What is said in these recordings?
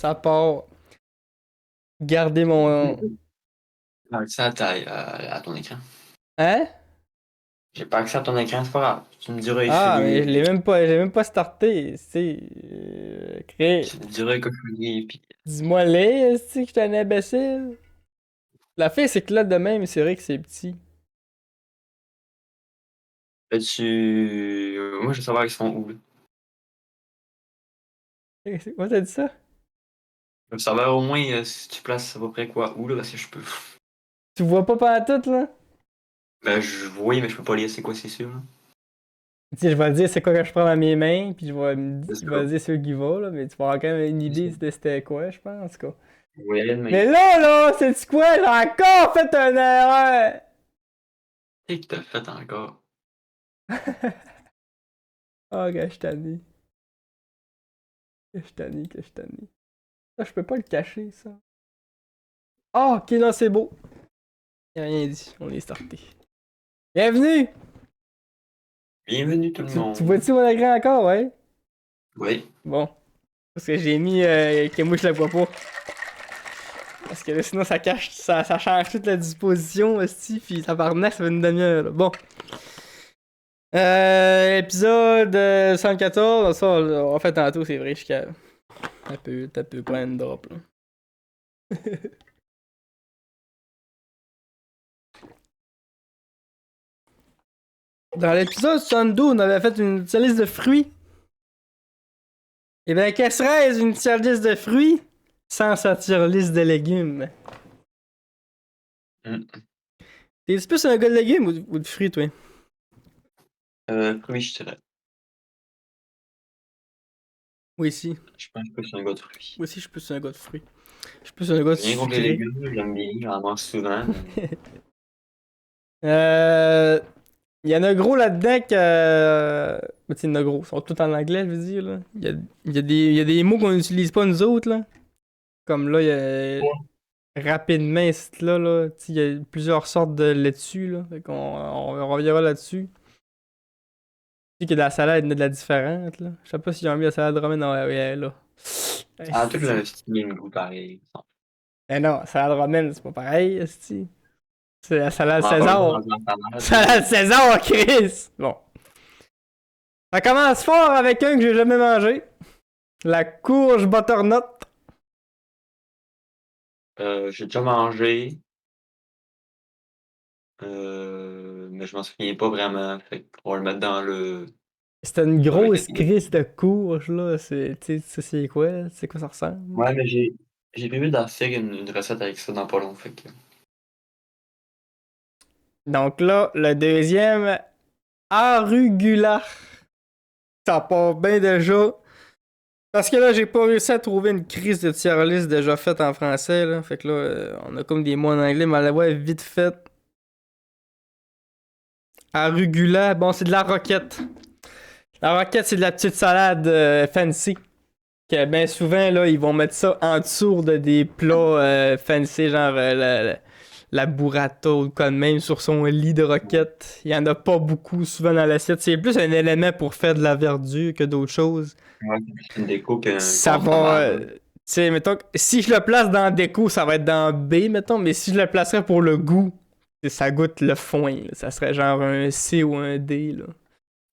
Ça part. Garder mon. Pas accès à, à ton écran. Hein? J'ai pas accès à ton écran, c'est pas grave. Tu me diras Ah, mais ici. j'ai même pas starté. C'est. Tu me diras que je suis. Puis, Dis-moi les, que je suis un imbécile. La fille, c'est que là, de même, c'est vrai que c'est petit. Moi, je veux savoir ils sont où. Là. C'est quoi, t'as dit ça? Je veux savoir au moins si tu places à peu près quoi où, là, parce que je peux. Tu vois pas pantoute, là? Ben, je vois, mais je peux pas lire c'est quoi, c'est sûr. Là. Tu sais, je vais te dire c'est quoi que je prends dans mes mains, puis C'est je ça. vais te dire ce qui va, là, mais tu vas avoir quand même une C'est idée ça. de c'était quoi, je pense, en tout cas. Ouais, Mais mais. là, c'est quoi? J'ai encore fait une erreur! Qu'est-ce que t'as fait encore? Oh, gars, je suis tanné. Que je suis tanné, que je suis tanné. Ça, je peux pas le cacher, ça. Ah, ok, non, c'est beau. Y'a rien dit, on est starté. Bienvenue! Bienvenue tout le Tu monde. vois-tu mon écran encore, ouais? Oui. Bon. Parce que j'ai mis que moi je la vois pas. Parce que là, sinon ça cache, ça change toute la disposition, aussi, puis ça va ça fait une demi-heure, là. Bon. Épisode 74, ça, on fait tantôt, c'est vrai, jusqu'à. T'as peu, pas une drop, là. Dans l'épisode 72, on avait fait une petite liste de fruits. Et bien, quelle serait une petite liste de fruits sans sa tier liste de légumes? Mm. T'es plus un gars de légumes ou de fruits, toi? Oui, je dirais. Oui, si. Je pense que c'est un gars de fruits. Moi aussi, je suis plus un gars de fruits. Je suis plus un gars de Rien contre les sucré. légumes, j'aime bien, j'en mange souvent, mais. euh. Il y en a gros là-dedans que. Tu sais, il y en a gros. Ils sont tous en anglais, je veux dire, là. Il y a des mots qu'on n'utilise pas nous autres, là. Comme là, il y a. Rapidement, là. Tu sais, il y a plusieurs sortes de laitue, là. Fait qu'on on reviendra là-dessus. Tu sais que dans la salade, il y en a de la différente, là. Je sais pas si j'ai mis la salade romaine dans la là. Ah, tout Esti. le style goût pareil. Eh non, salade romaine, c'est pas pareil, esti. C'est la salade On en parle César. dans la salade, là. Salade César, Chris! Bon. Ça commence fort avec un que j'ai jamais mangé. La courge butternut. J'ai déjà mangé, mais je m'en souviens pas vraiment. Fait qu'on va le mettre dans le. C'était une Dans le grosse catégorie. crise de courge, là. Tu sais, c'est quoi? C'est quoi ça ressemble? Ouais, mais j'ai prévu d'en faire une recette avec ça dans pas long. Fait que. Donc là, le deuxième, arugula. Ça part bien déjà. Parce que là, j'ai pas réussi à trouver une crise de tier list déjà faite en français, là. Fait que là, on a comme des mots en anglais, mais à la voix est vite faite. Arugula, bon, c'est de la roquette. La roquette, c'est de la petite salade fancy. Que bien souvent, là, ils vont mettre ça en dessous de des plats fancy, genre la burrata ou quoi de même sur son lit de roquette. Il y en a pas beaucoup souvent dans l'assiette. C'est plus un élément pour faire de la verdure que d'autres choses. Ouais, c'est plus une déco Ça qu'un va. fromage. Là. Tu sais, mettons, si je le place dans déco, ça va être dans B, mettons, mais si je le placerais pour le goût, ça goûte le foin. Là. Ça serait genre un C ou un D, là.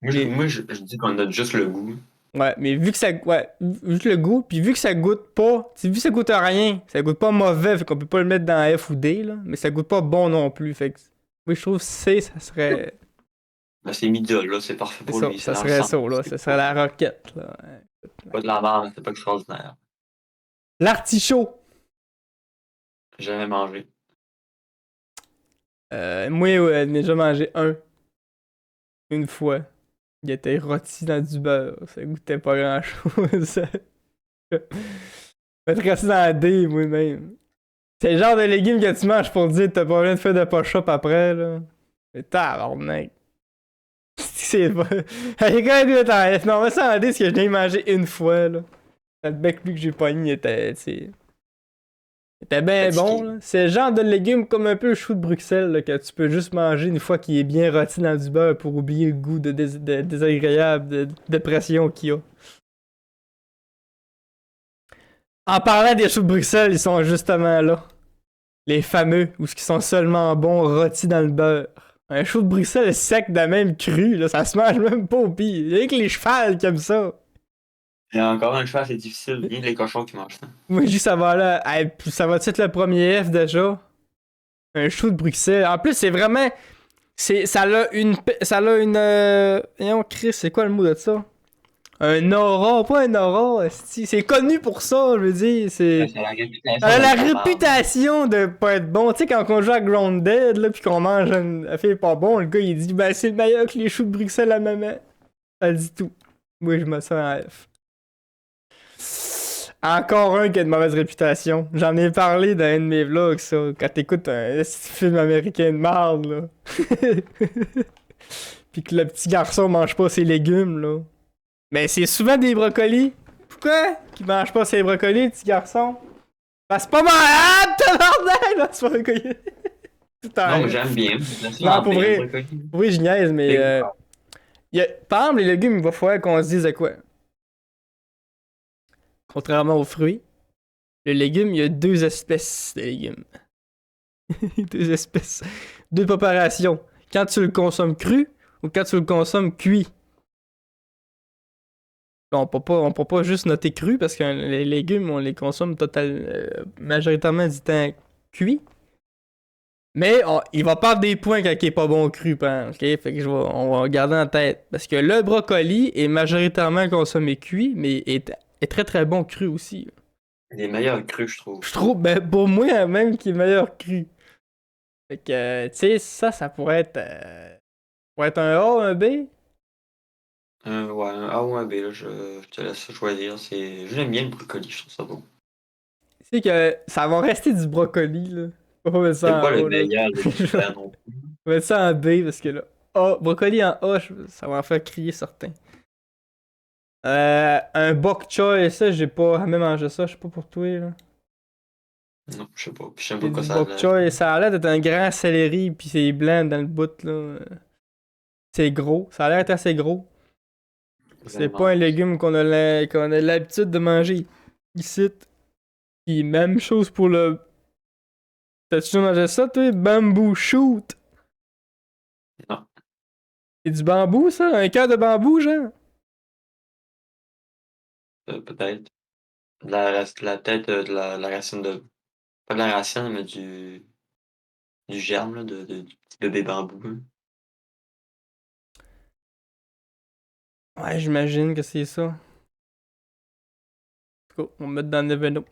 Mais Je dis qu'on a juste le goût. ouais, mais vu que ça. Ouais, vu que le goût, puis vu que ça goûte pas. Vu que ça goûte à rien, ça goûte pas mauvais, fait qu'on peut pas le mettre dans F ou D, là. Mais ça goûte pas bon non plus, fait que. Oui, je trouve C, ça serait. Ben, c'est middle, là, c'est parfait C'est pour ça, lui. C'est ça dans le serait centre. ça, là. Ça serait la roquette, là. Ouais. Pas de la merde, mais c'est pas extraordinaire. L'artichaut. J'ai jamais mangé. Moi, ouais, j'en ai déjà mangé un. Une fois. Il était rôti dans du beurre. Ça goûtait pas grand chose. Je vais être resté dans la D, moi-même. C'est le genre de légumes que tu manges pour dire que t'as pas besoin de faire de push-up après, là. Mais tabarnak. C'est pas. J'ai quand même eu le temps. Non, mais ça en D, c'est que je l'ai mangé une fois, là. Le bec lui que j'ai pogné était, tu sais. Était bien bon, Fatigué. là. C'est le genre de légumes comme un peu le chou de Bruxelles, là, que tu peux juste manger une fois qu'il est bien rôti dans du beurre pour oublier le goût de désagréable, de pression qu'il y a. En parlant des choux de Bruxelles, ils sont justement là. Les fameux, où ce qui sont seulement bons rôtis dans le beurre. Un chou de Bruxelles sec de même cru, là, ça se mange même pas au pire. Il y a que les chevals qui aiment ça. Et encore un cheval, c'est difficile. Rien que les cochons qui mangent ça. Moi, je dis ça va là. Hey, puis ça va être le premier F déjà. Un chou de Bruxelles. En plus, c'est vraiment. Ça a une. Ça a une. Voyons, Chris, c'est quoi le mot de ça? Un aura, pas un aura. C'est connu pour ça, je veux dire. C'est. Ça a la réputation Elle a la d'être pas bon. réputation de pas être bon. Tu sais, quand on joue à Grounded, là, pis qu'on mange un fait pas bon, le gars, il dit, ben, c'est meilleur que les choux de Bruxelles à maman. Elle dit tout. Moi, je me sens en F. Encore un qui a une mauvaise réputation. J'en ai parlé dans un de mes vlogs, ça. Quand t'écoutes un film américain de marde, là. Pis que le petit garçon mange pas ses légumes, là. Mais c'est souvent des brocolis. Pourquoi qu'il mange pas ses brocolis, le petit garçon? Ben, c'est pas malade, tabarnak! Là, c'est pas un colis. Tout en Non, mais rêve. j'aime bien. Non, pour vrai. Oui, je niaise, mais. Par exemple, les légumes, il va falloir qu'on se dise de quoi. Contrairement aux fruits, le légume, il y a deux espèces de légumes. Deux espèces. Deux préparations. Quand tu le consommes cru ou quand tu le consommes cuit. On peut pas juste noter cru parce que les légumes, on les consomme majoritairement du temps cuit. Mais il va perdre des points quand il est pas bon cru, ok? Fait que on va garder en tête. Parce que le brocoli est majoritairement consommé cuit, mais est très très bon cru aussi. Les meilleurs crus, je trouve. Je trouve, ben pour moi, même qu'il est meilleur cru. Fait que, tu sais, ça pourrait être un A ou un B. Ouais, un A ou un B, là, je te laisse choisir. J'aime bien le brocoli, je trouve ça bon. Tu sais que ça va rester du brocoli, là. On va mettre C'est ça pas en le haut, là. meilleur des différents non plus. On va mettre ça en B parce que là, A, brocoli en A, ça va en faire crier certains. Un bok choy, ça, j'ai pas jamais mangé ça, je sais pas pour toi, là. Non, je sais pas. Puis je sais C'est pas quoi du ça a bok l'air. choy, ça a l'air d'être un grand céleri, puis c'est blanc dans le bout, là. C'est gros, ça a l'air d'être assez gros. C'est Vraiment. pas un légume qu'on a l'habitude de manger ici. Puis même chose pour le. T'as-tu déjà mangé ça, toi? Bamboo shoot! Non. C'est du bambou, ça? Un cœur de bambou, genre? Peut-être. La tête de la racine de. Pas de la racine, mais du germe, là, du petit bébé bambou, hein. Ouais, j'imagine que c'est ça. En tout cas, on va mettre dans le Neveno.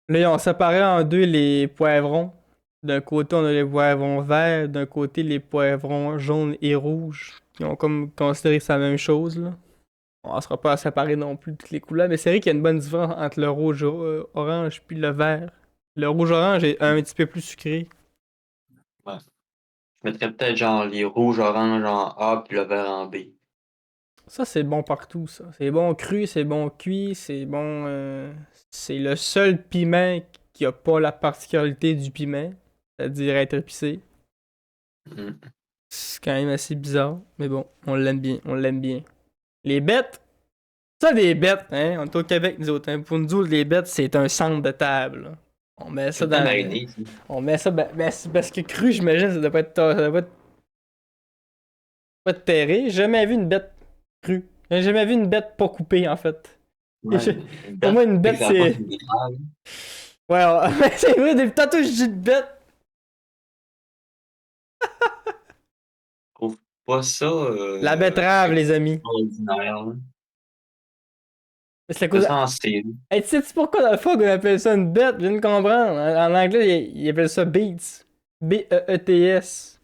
Là, ils ont séparé en deux les poivrons. D'un côté, on a les poivrons verts, d'un côté, les poivrons jaunes et rouges. Ils ont comme considéré que c'est la même chose, là. On ne sera pas à séparer non plus toutes les couleurs, mais c'est vrai qu'il y a une bonne différence entre le rouge orange puis le vert. Le rouge orange est un petit peu plus sucré. Ouais. Je mettrais peut-être genre les rouges, oranges en A, puis le vert en B. Ça, c'est bon partout, ça. C'est bon cru, c'est bon cuit, c'est bon. C'est le seul piment qui a pas la particularité du piment, c'est-à-dire être épicé. Mm. C'est quand même assez bizarre, mais bon, on l'aime bien, on l'aime bien. Les bêtes, ça des bêtes, hein, on est au Québec nous autres, hein. Pour nous autres, les bêtes, c'est un centre de table, là. On met ça C'est pas dans. mariné, ça. On met ça, ben, c'est parce que cru, j'imagine, ça doit pas être terré. J'ai jamais vu une bête crue. J'ai jamais vu une bête pas coupée, en fait. Ouais, Pour moi, une bête, ça apporte c'est. une betterave. Ouais, c'est vrai, depuis tantôt, je dis de bête. Je trouve pas ça La betterave, les amis. extraordinaire, là. C'est à C'est cause. ça en C, là. Hey, tu sais pourquoi dans le fuck on appelle ça une bête? Je viens de comprendre. En anglais, ils appellent ça beets. B-E-E-T-S.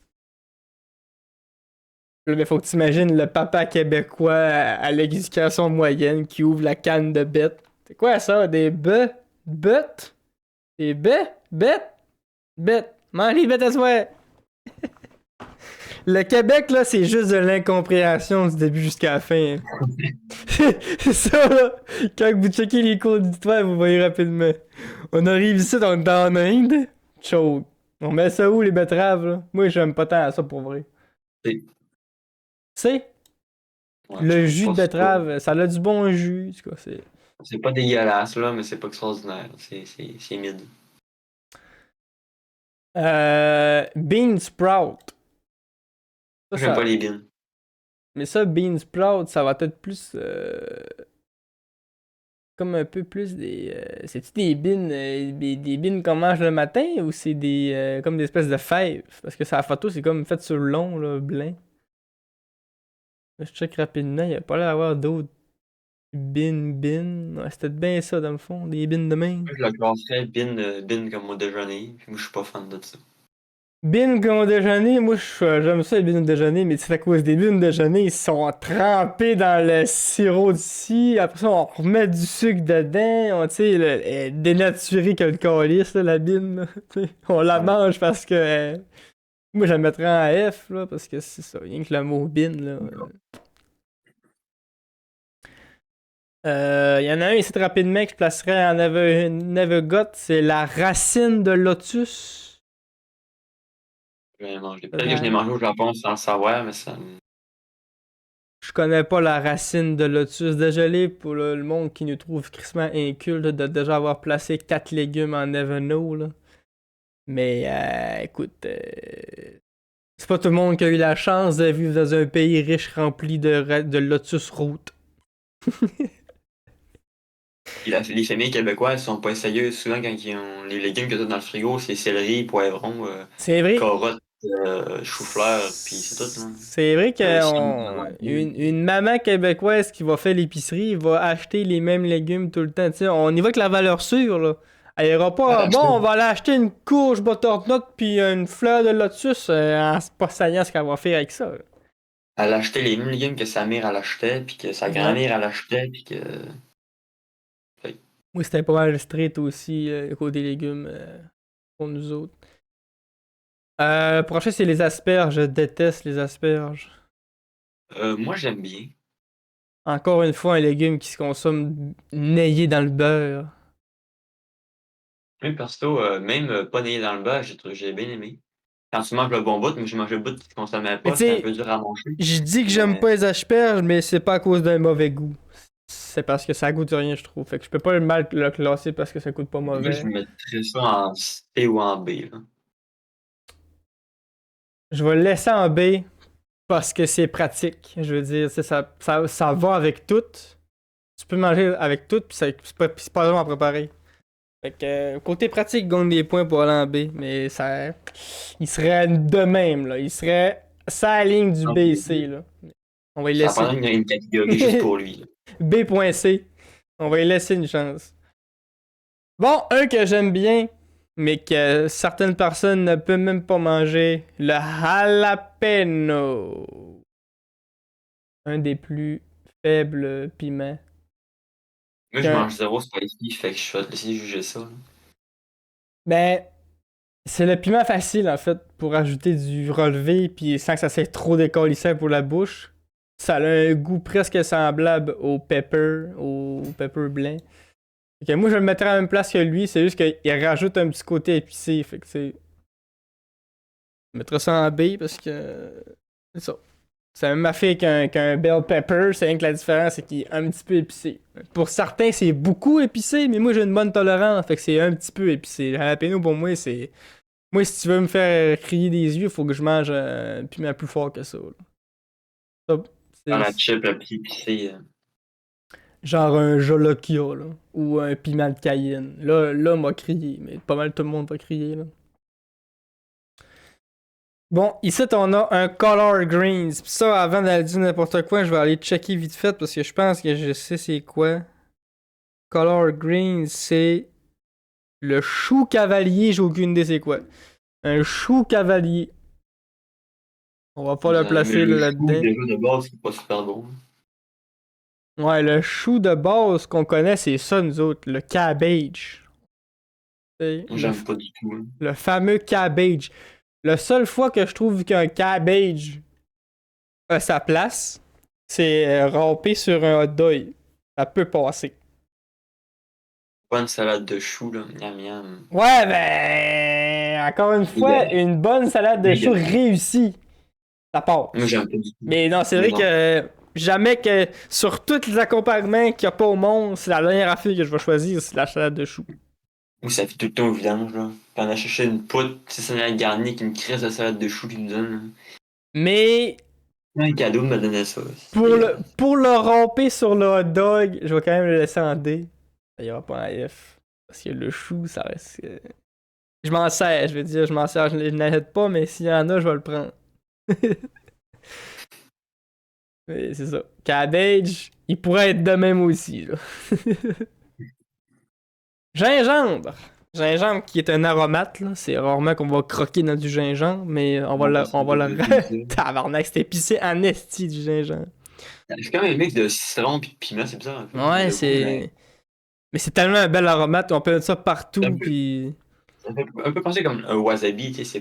Là, mais faut que tu imagines le papa québécois à l'éducation moyenne qui ouvre la canne de bête. C'est quoi ça? Des bœufs? Bêtes? Des bêtes? Bêtes? Bêtes. Mange les bêtes à soi. Le Québec, là, c'est juste de l'incompréhension du début jusqu'à la fin. C'est ça, là. Quand vous checkez les cours d'histoire, vous voyez rapidement. On arrive ici, on est en Inde. Chaud. On met ça où, les betteraves, là? Moi, j'aime pas tant ça pour vrai. C'est- C'est? Ouais, je Le trouve jus de pas ça. betterave, ça a du bon jus. En tout cas, c'est. C'est pas dégueulasse, là, mais c'est pas extraordinaire. C'est mid. Bean Sprout. Ça, J'aime pas ça. les beans. Mais ça, Bean Sprout, ça va être plus. Comme un peu plus des. C'est-tu des beans, des beans qu'on mange le matin ou c'est des. Comme des espèces de fèves? Parce que sa photo, c'est comme fait sur le long, là, blanc. Là, je check rapidement, il n'y a pas l'air d'avoir d'autres beans. Ouais, c'était bien ça, dans le fond, des beans de même. Moi, je le classerais bean comme au déjeuner. Puis moi, je suis pas fan de ça. Beans comme au déjeuner, moi j'aime ça les beans au déjeuner, mais c'est à cause des beans au déjeuner, ils sont trempés dans le sirop d'ici, après ça on remet du sucre dedans, tu sais, elle est dénaturée que le calice, là, la bean, là, tu sais. On la Ouais. mange parce que, moi je la mettrais en F, là, parce que c'est ça, rien que le mot bean, là. Il y en a un ici rapidement que je placerais en Nevergot, c'est la racine de lotus. Je vais les manger. Peut-être que je l'ai mangé au Japon sans le savoir, mais ça. Je connais pas la racine de lotus. Désolé pour le monde qui nous trouve crissement inculte de déjà avoir placé 4 légumes en Everno, là. Mais écoute, c'est pas tout le monde qui a eu la chance de vivre dans un pays riche rempli de lotus routes. Puis les familles québécoises sont pas sérieuses. Souvent, quand ils ont les légumes que tu as dans le frigo, c'est céleri, poivron, C'est vrai. carottes, chou-fleur, puis c'est tout, là. C'est vrai Sinon, une maman québécoise qui va faire l'épicerie va acheter les mêmes légumes tout le temps. Tu sais, on y va avec la valeur sûre, là. Elle ira pas, bon, on va aller acheter une courge butternut puis une fleur de lotus en pas saillant ce qu'elle va faire avec ça. Là. elle achetait les mêmes légumes que sa mère elle achetait, puis que sa Ouais. grand-mère elle achetait, puis que. Oui, c'était pas mal straight aussi, côté légumes, pour nous autres. Prochain, c'est les asperges. Je déteste les asperges. Moi, j'aime bien. Encore une fois, un légume qui se consomme naillé dans le beurre. Moi, perso, même pas né dans le bas, j'ai bien aimé. Quand tu manges le bon bout, mais j'ai mangé le bout qui ne consommait Mais pas, tu c'était un peu sais, dur à manger. je dis que j'aime Mais pas les asperges, mais c'est pas à cause d'un mauvais goût. C'est parce que ça goûte rien, je trouve. Fait que je peux pas mal le classer parce que ça goûte pas moi, je mauvais. mettrais ça en C ou en B, là. Je vais le laisser en B parce que c'est pratique. Je veux dire, ça va avec tout. Tu peux manger avec tout, puis c'est pas long à préparer. Fait que côté pratique, gagne des points pour aller en B, mais ça. Il serait de même, là. Il serait ça la ligne du B et C, là. On va y Ça laisser. prendrait une catégorie juste pour lui, là. B.C. On va y laisser une chance. Bon, un que j'aime bien, mais que certaines personnes ne peuvent même pas manger, le jalapeno. Un des plus faibles piments. Moi, je Qu'un- mange zéro spicy, fait que je vais te laisser juger ça, là. Ben, c'est le piment facile en fait pour ajouter du relevé puis sans que ça soit trop décalissant pour la bouche. Ça a un goût presque semblable au pepper blanc. Fait que moi je le mettrais à la même place que lui, c'est juste qu'il rajoute un petit côté épicé. Fait que c'est. Je mettrais ça en B parce que. C'est ça. C'est la même affaire qu'un bell pepper, c'est rien que la différence c'est qu'il est un petit peu épicé. Pour certains c'est beaucoup épicé, mais moi j'ai une bonne tolérance, fait que c'est un petit peu épicé. Le jalapeno pour moi c'est. Moi, si tu veux me faire crier des yeux, il faut que je mange un piment plus fort que ça. Là. Ça, Dans la c'est chip un petit épicé. genre un Jolokia, là. Ou un piment de Cayenne. Là, m'a crié, mais pas mal tout le monde va crier, là. Bon, ici, on a un Color Greens. Pis ça, avant d'aller dire n'importe quoi, je vais aller checker vite fait parce que je pense que je sais c'est quoi. Color Greens, c'est le chou cavalier. J'ai aucune idée c'est quoi. Un chou cavalier. On va pas le Mais placer le chou, là-dedans. déjà, de base, c'est pas super bon. Ouais, le chou de base qu'on connaît, c'est ça, nous autres, le cabbage. C'est Moi, j'aime pas du tout, hein. le fameux cabbage. La seule fois que je trouve qu'un cabbage a sa place, c'est râpé sur un hot dog. Ça peut passer. Pas une salade de choux, là. Miam, miam. Ouais, ben, encore une fois, Dégueulasse. une bonne salade de chou Dégueulasse. réussie. Ça Moi, passe. j'aime pas du tout. Mais non, c'est Mais vrai non. que jamais que sur tous les accompagnements qu'il n'y a pas au monde, c'est la dernière affaire que je vais choisir, c'est la salade de choux. Ou ça fait tout le temps au vidange, là. Quand on a cherché une poudre, c'est ça, un garni avec une crisse de salade de choux qui nous donne, là. Mais Un cadeau me donnait ça. pour C'est pour le ramper sur le hot dog, je vais quand même le laisser en D. Ça ira pas en F. Parce que le chou, ça reste. Je m'en sers, je veux dire, je m'en sers, je n'arrête pas, mais s'il y en a, je vais le prendre. Mais c'est ça. Cabbage, il pourrait être de même aussi, là. Gingembre! Gingembre qui est un aromate, là. C'est rarement qu'on va croquer dans du gingembre, mais on va le. Tabarnak, c'est épicé en esti du gingembre. C'est quand même un mix de citron pis de piment, c'est bizarre un peu. Ouais, Le goût, c'est. Mais c'est tellement un bel aromate, on peut mettre ça partout, puis. ça fait un peu penser comme un wasabi, tu sais, c'est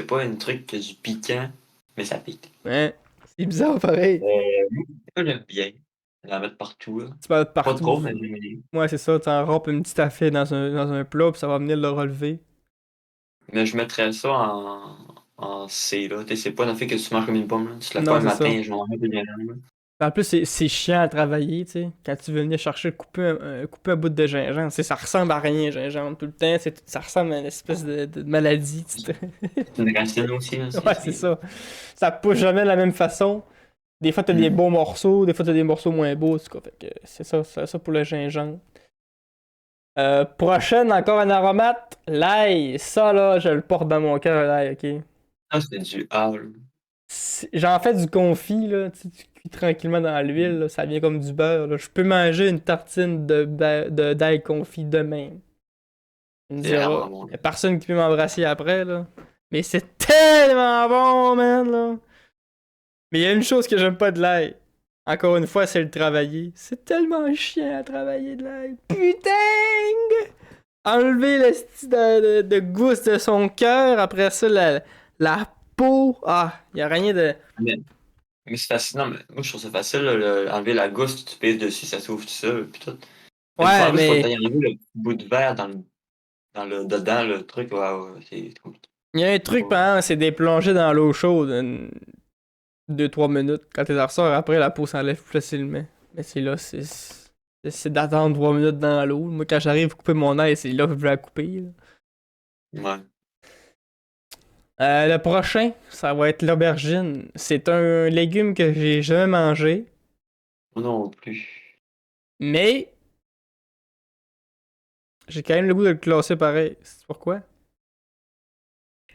pas un truc que du piquant, mais ça pique. Ouais. C'est bizarre pareil. Moi, j'aime bien. La mettre partout, là. Tu peux mettre Pas partout. trop, mais j'aime bien. Ouais, c'est ça, t'en râpes une petite affaire dans un plat, puis ça va venir le relever. Mais je mettrais ça en C, là. Tu sais, c'est pas une affaire que tu manges comme une pomme, là. Tu te lèves pas Non, le c'est ça. matin, je m'en mets bien là. En plus, c'est chiant à travailler, tu sais. Quand tu veux venir chercher, couper un bout de gingembre, tu sais, ça ressemble à rien, gingembre, tout le temps. Ça ressemble à une espèce de maladie, tu sais. C'est une racine aussi, là. Ouais, c'est ça. Ça pousse jamais de la même façon. Des fois, t'as des beaux morceaux, des fois, t'as des morceaux moins beaux, en tout cas. Fait que c'est ça pour le gingembre. Prochaine, encore un aromate, l'ail. Ça, là, je le porte dans mon cœur, l'ail, ok? Ah, c'est du A, là. J'en fais du confit, là, tu sais, tu cuis tranquillement dans l'huile, là, ça vient comme du beurre, là. Je peux manger une tartine d'ail confit demain. Il me C'est dira, vraiment bon. y a personne qui peut m'embrasser après, là. Mais c'est tellement bon, man, là. Mais il y a une chose que j'aime pas de l'ail. Encore une fois, c'est le travailler. C'est tellement chiant à travailler de l'ail. Putain! Enlever le style de gousse de son cœur, après ça, la peau. Ah, y a rien de. Mais, mais c'est fascinant. Mais moi, je trouve ça facile, là, enlever la gousse, tu pèses dessus, ça s'ouvre tout seul, puis tout. Une fois, Ouais, en plus, faut que mais t'ailles enlever le bout de verre dedans, le truc, ouais, c'est cool. il y a un truc, par exemple, c'est des plongées dans l'eau chaude 2-3 minutes. Quand t'es ressort, après, la peau s'enlève plus facilement. Mais c'est là, c'est d'attendre 3 minutes dans l'eau. Moi, quand j'arrive à couper mon ail, c'est là que je vais la couper, là. Ouais. Le prochain, ça va être l'aubergine. C'est un légume que j'ai jamais mangé, Moi non plus. mais j'ai quand même le goût de le classer pareil. C'est pourquoi?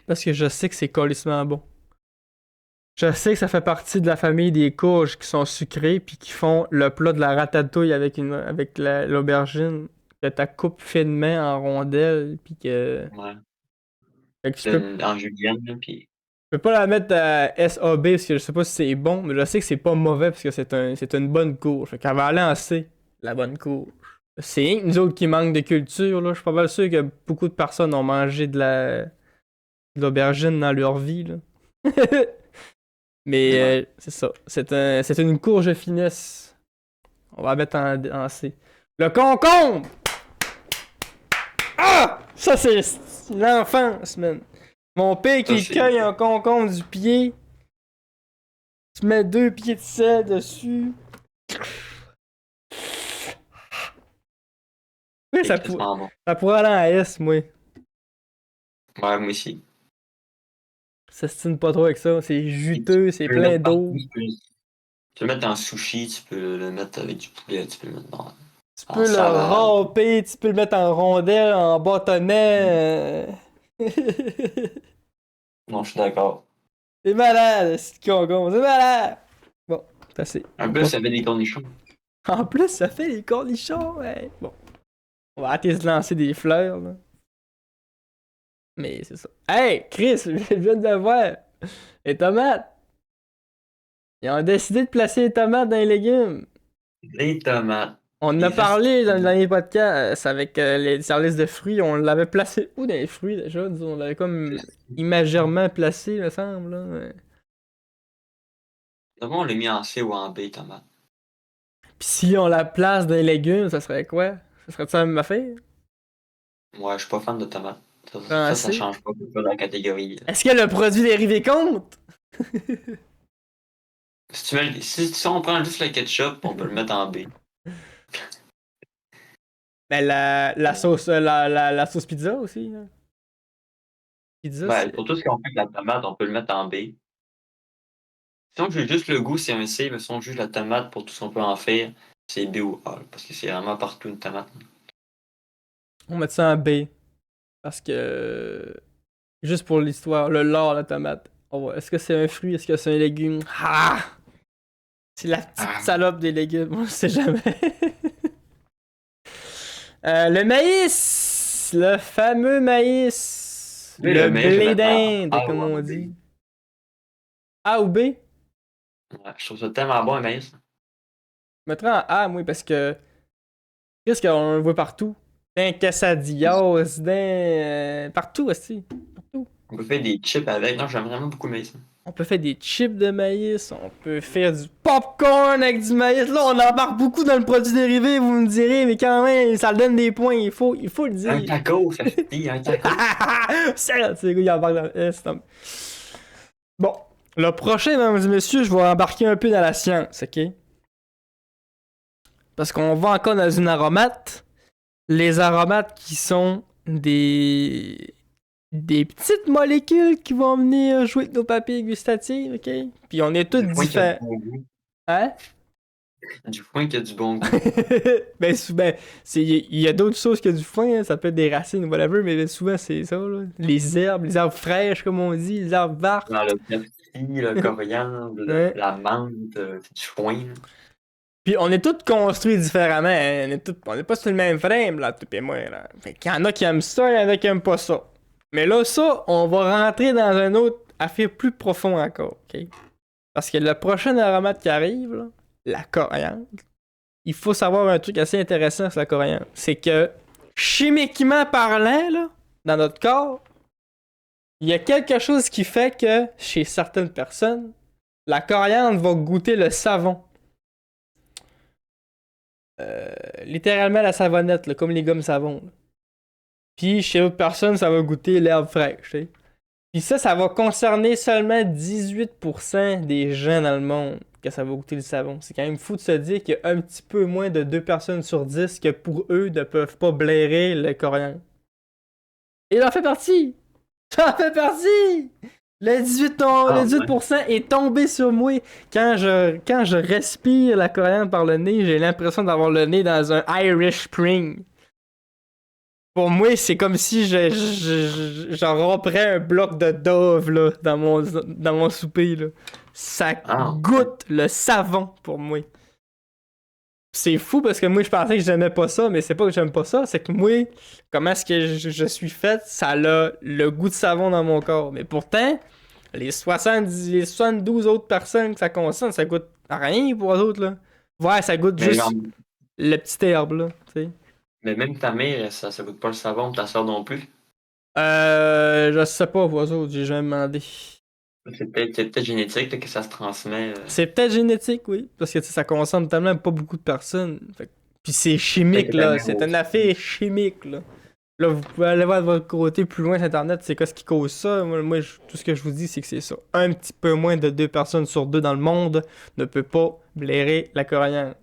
Parce que je sais que c'est colissement bon. Je sais que ça fait partie de la famille des courges qui sont sucrées puis qui font le plat de la ratatouille avec l'aubergine que tu coupes finement en rondelles puis que, Ouais. fait que C'est en julienne, là, puis je peux pas la mettre à SAB parce que je sais pas si c'est bon, mais je sais que c'est pas mauvais parce que c'est une bonne courge. Fait qu'elle va aller en C, la bonne courge. C'est rien que nous autres qui manquent de culture, là. Je suis pas mal sûr que beaucoup de personnes ont mangé de l'aubergine dans leur vie, là. Mais ouais. c'est ça. C'est une courge finesse. On va la mettre en C. Le concombre! Ah! Ça, c'est l'enfance, man. Mon père Ça, qui c'est. cueille un concombre du pied. Tu mets 2 pieds de sel dessus. Oui, C'est quasiment bon. ça pourrait aller en S, moi. Ouais, moi aussi. Ça se tine pas trop avec ça. C'est Et tu juteux, c'est peux le plein mettre partout. d'eau. Tu peux le mettre en sushi, tu peux le mettre avec du poulet, tu peux le mettre Tu en peux le salade. râper, tu peux le mettre en rondelle, en bâtonnet. Non, je suis d'accord. C'est malade, ce concombre, c'est malade! Bon, c'est assez. Un peu, ça fait des cornichons. En plus, ça fait des cornichons, ouais. Bon, on va arrêter de se lancer des fleurs, là. Mais c'est ça. Hey, Chris, je viens de le voir. Les tomates. Ils ont décidé de placer les tomates dans les légumes. Les tomates. On en a Les parlé dans le asperges. dernier podcast avec les services de fruits. On l'avait placé où dans les fruits déjà? On l'avait comme imaginairement placé, il me semble. Là. Ouais. D'abord, on l'a mis en C ou en B, tomates. Puis si on la place dans les légumes, ça serait quoi? Ça serait ça la même affaire? Ouais, je suis pas fan de tomates. En Ça C? change pas beaucoup la catégorie. Est-ce que le produit dérivé compte? Si on prend juste le ketchup, on peut le mettre en B. Ben, la sauce pizza aussi. Hein. Pizza, Ben, c'est. pour tout ce qu'on fait avec la tomate, on peut le mettre en B. Si on juge juste le goût, c'est un C, mais si on juge la tomate pour tout ce qu'on peut en faire, c'est B ou A, là, parce que c'est vraiment partout une tomate. On met ça en B. Parce que. Juste pour l'histoire, le lard, la tomate. Est-ce que c'est un fruit? Est-ce que c'est un légume? Ah! C'est la petite Ah, salope des légumes. On ne sait jamais. Le maïs! Le fameux maïs! mais Le le maïs, je vais blé mettre en d'Inde, A comme ou en on B. dit. A ou B? Ouais, je trouve ça tellement bon, un maïs. Je mettrais en A, moi, parce que. Qu'est-ce qu'on le voit partout? Dans quesadillas, partout aussi. Partout. On peut faire des chips avec. Non, j'aime vraiment beaucoup le maïs. On peut faire des chips de maïs, on peut faire du popcorn avec du maïs. Là, on embarque beaucoup dans le produit dérivé, vous me direz, mais quand même, ça donne des points, il faut le Un dire. taco, ça se dit, un taco. C'est tu sais, il embarque dans Bon, le prochain, mesdames et messieurs, je vais embarquer un peu dans la science, ok? Parce qu'on va encore dans une aromate. Les aromates qui sont des petites molécules qui vont venir jouer avec nos papilles gustatives, ok? Puis on est tous Du foin qui a du différents. bon goût. Hein? Du foin qui a du bon goût. Ben, souvent, il y a d'autres choses que du foin, hein, ça peut être des racines ou whatever, mais souvent c'est ça, là. Les herbes fraîches, comme on dit, les herbes vertes. Dans le persil, le coriandre, Ouais. la menthe, c'est du foin. Là. Puis on est tous construits différemment, hein. On est pas sur le même frame, là, tout et moi, là. Fait qu'il y en a qui aiment ça, il y en a qui aiment pas ça. Mais là, ça, on va rentrer dans un autre affaire plus profond encore, ok? Parce que le prochain aromate qui arrive, là, la coriandre, il faut savoir un truc assez intéressant sur la coriandre. C'est que, chimiquement parlant, là, dans notre corps, il y a quelque chose qui fait que, chez certaines personnes, la coriandre va goûter le savon. Littéralement la savonnette, là, comme les gommes savon. Là. Puis chez d'autres personnes, ça va goûter l'herbe fraîche. Tu sais. Puis ça va concerner seulement 18% des gens dans le monde que ça va goûter le savon. C'est quand même fou de se dire qu'il y a un petit peu moins de 2 personnes sur 10 que pour eux ne peuvent pas blairer le coriandre. Et il en fait partie! J'en fais partie! Le 18% est tombé sur moi. Quand je respire la coriandre par le nez, j'ai l'impression d'avoir le nez dans un Irish Spring. Pour moi, c'est comme si j'en romprais un bloc de Dove là, dans mon souper. Là. Ça goûte le savon pour moi. C'est fou parce que moi, je pensais que j'aimais pas ça, mais c'est pas que j'aime pas ça, c'est que moi, comment est-ce que je suis fait, ça a le goût de savon dans mon corps. Mais pourtant, les 72 autres personnes que ça concerne, ça goûte rien pour eux autres, là. Ouais, ça goûte juste le petit herbe, là, tu sais. Mais même ta mère, ça goûte pas le savon, ta soeur non plus. Je sais pas, pour eux autres, j'ai jamais demandé. C'est peut-être génétique là, que ça se transmet. C'est peut-être génétique, oui, parce que ça concerne tellement pas beaucoup de personnes. Puis c'est chimique, là, c'est une affaire chimique, là. Là, vous pouvez aller voir de votre côté plus loin sur Internet, c'est quoi ce qui cause ça. Moi, tout ce que je vous dis, c'est que c'est ça. Un petit peu moins de 2 personnes sur 2 dans le monde ne peut pas blairer la coriandre.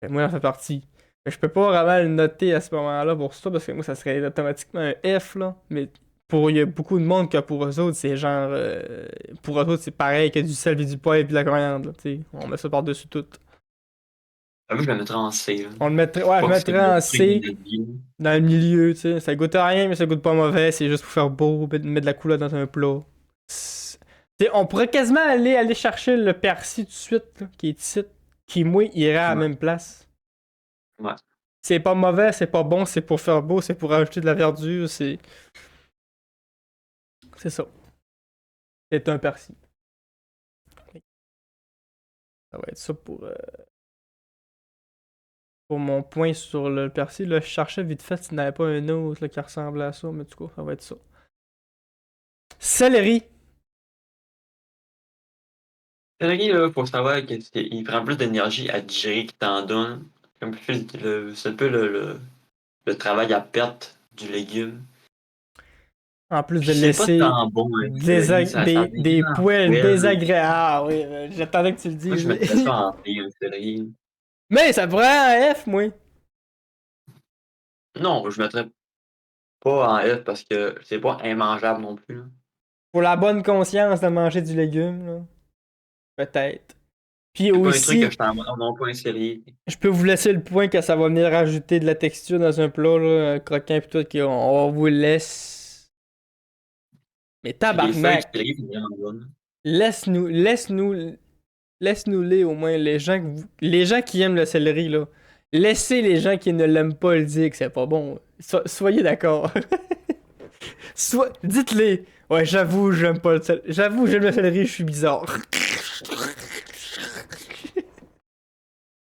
Moi, j'en fais partie. Je peux pas vraiment le noter à ce moment-là pour ça, parce que moi, ça serait automatiquement un F, là. Mais il y a beaucoup de monde que pour eux autres, c'est genre... pour eux autres, c'est pareil que du sel et du poivre et de la coriandre, là, tu sais. On met ça par-dessus tout. Moi, je le mettrais en C. Là. On le mettrait, ouais, je mettrais en C, dans le milieu, tu sais. Ça goûte à rien, mais ça goûte pas mauvais. C'est juste pour faire beau, mettre de la couleur dans un plat. T'sais, on pourrait quasiment aller chercher le persil tout de suite, là, qui est ici, qui, moi, irait à la même place. Ouais. C'est pas mauvais, c'est pas bon, c'est pour faire beau, c'est pour ajouter de la verdure, c'est... C'est ça. C'est un persil. Ça va être ça pour mon point sur le persil. Là, je cherchais vite fait s'il n'y avait pas un autre là, qui ressemblait à ça, mais du coup, ça va être ça. Céleri. Céleri, là, faut savoir qu'il prend plus d'énergie à digérer qu'il t'en donne. C'est un peu le travail à perte du légume. En plus de C'est pas laisser tant bon, un céleri, ça des devient en poils poêle. désagréables. Ah oui, j'attendais que tu le Moi, je dises. mettrais ça en B, un céleri. Mais ça pourrait un F, moi. Non, je mettrais pas en F parce que c'est pas immangeable non plus, là. Pour la bonne conscience de manger du légume, là. Peut-être. Puis C'est pas un truc que aussi, je t'en oh non, pas un céleri. je peux vous laisser le point que ça va venir rajouter de la texture dans un plat, là, croquant pis tout, qu'on vous laisse. Mais Puis les feuilles de tabarnak! céleri, c'est vraiment bon. Laisse-nous-les au moins, les gens qui aiment le céleri, là. Laissez les gens qui ne l'aiment pas le dire que c'est pas bon. Soyez d'accord. Dites-les. Ouais, j'avoue, j'aime pas le céleri. J'avoue, j'aime le céleri, je suis bizarre.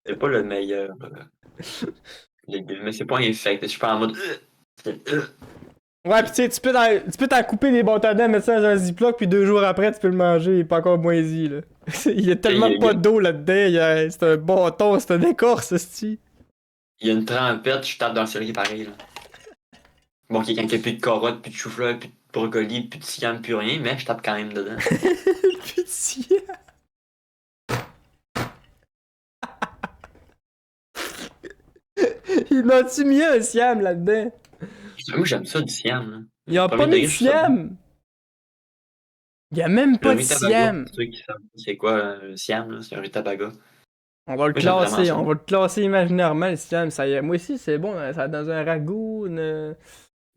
C'est pas le meilleur légume, mais c'est pas infect. Je suis pas en mode. Ouais, pis tu sais, tu peux t'en couper des bâtons à dents, mettre ça dans un ziploc, puis 2 jours après, tu peux le manger, il est pas encore moisi, là. Il y a tellement pas d'eau là-dedans, c'est un bâton, c'est un écorce, c'ti. Il y a une trempette, je tape dans le céleri pareil, là. Bon, quelqu'un qui a plus de carottes, plus de chou-fleur, plus de brocoli, plus de siam, plus rien, mais je tape quand même dedans. Pitié. Il m'a-tu mis un siam là-dedans? Moi, j'aime ça du siam, là. Il a pas Premier mis de degré, je trouve ça bon. siam! Il y a même Le pas de riz tabaga, siam! pour ceux qui savent pas c'est quoi le siam, là, c'est un riz tabaga. On va le Moi, j'aime vraiment classer, ça. on va le classer imaginairement, le siam. Ça y est, moi aussi, c'est bon, ça dans un ragoût, Le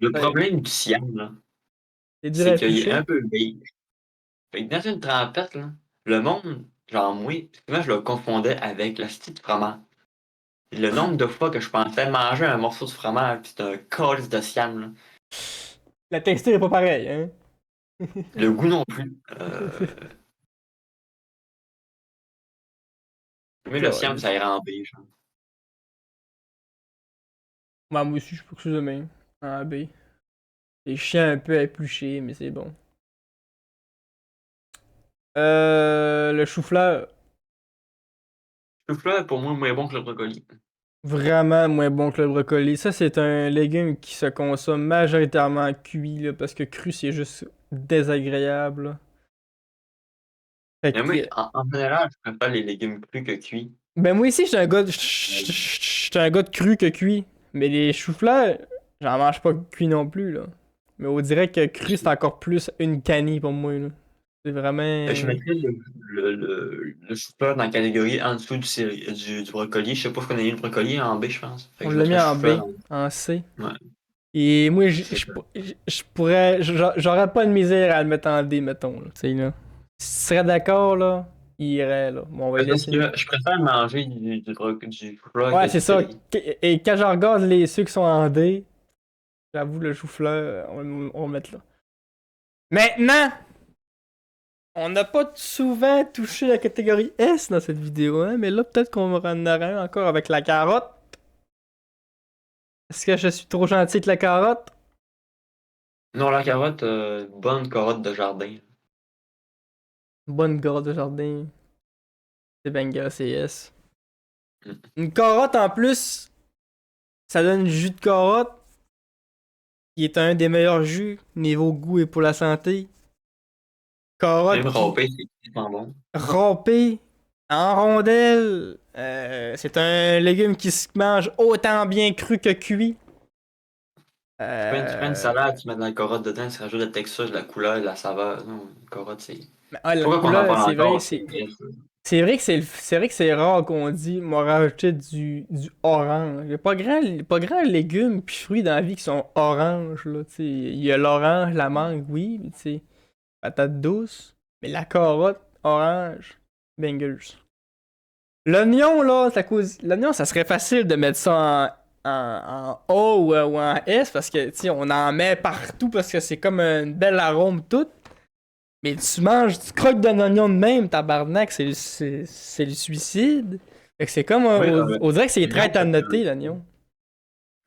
ça- problème du siam, là, c'est dur à c'est qu'il est éplucher. un peu beige. Fait que dans une trempette, là, le monde, genre moi, moi, je le confondais avec la de fromage. Le nombre de fois que je pensais manger un morceau de fromage, pis c'est un calice de siam, là. La texture est pas pareille, hein? Le goût non plus. Mais le siam, ça ira en beige. Moi aussi, je peux que ça de même. En B. C'est chiant un peu à éplucher, mais c'est bon. Le chou-fleur. Le fleur, pour moi, est moins bon que le brocoli. Vraiment moins bon que le brocoli. Ça, c'est un légume qui se consomme majoritairement cuit, là, parce que cru, c'est juste désagréable, là. Fait Mais moi, que, en général, je préfère les légumes crus que cuits. ben moi aussi, j'étais un gars de cru que cuit. Mais les choux-fleurs, j'en mange pas cuit non plus, là. Mais on dirait que cru, c'est encore plus une canille pour moi, là. C'est vraiment... Je mettrais le chou-fleur dans la catégorie en dessous du brocoli. Je sais pas si on a eu le brocoli en B, je pense. Fait On que je l'a mis mettrais le en B, chou-fleur en C. Ouais. Et moi, C'est ça. je pourrais... J'aurais pas de misère à le mettre en D, mettons, là. Tu sais, là. Si tu serais d'accord, là, il irait, là. Bon, on va y Parce laisser. que je préfère manger du chou-fleur Ouais, que c'est du ça. céleri. Et quand je regarde ceux qui sont en D, j'avoue, le chou-fleur, on va le mettre là. Maintenant, on n'a pas souvent touché la catégorie S dans cette vidéo, hein, mais là, peut-être qu'on va en avoir un encore avec la carotte. Est-ce que je suis trop gentil avec la carotte? Non, la carotte, bonne carotte de jardin. Bonne carotte de jardin. C'est banger, c'est S. Mm. Une carotte en plus, ça donne du jus de carotte, qui est un des meilleurs jus niveau goût et pour la santé. Carotte Même qui râpé, c'est extrêmement bon. râpée en rondelles. C'est un légume qui se mange autant bien cru que cuit. Tu prends une salade, tu mets de la carotte dedans, ça rajoute de la texture, de la couleur, de la saveur. Non, une carotte, c'est. La Pourquoi qu'on en couleur, parle c'est vrai, encore? c'est vrai que c'est vrai que c'est rare qu'on dit m'a rajouté du orange. Il y a pas grand légumes puis fruits dans la vie qui sont oranges là, tu sais. Il y a l'orange, la mangue, oui, mais tu sais, patate douce, mais la carotte, orange, bangers. L'oignon là, l'oignon, ça serait facile de mettre ça en A ou en S parce que tu sais, on en met partout parce que c'est comme une belle arôme toute. Mais tu croques d'un oignon de même, tabarnak, c'est le suicide. Fait que c'est comme, Oui, on dirait que c'est l'oignon, très à noter, l'oignon.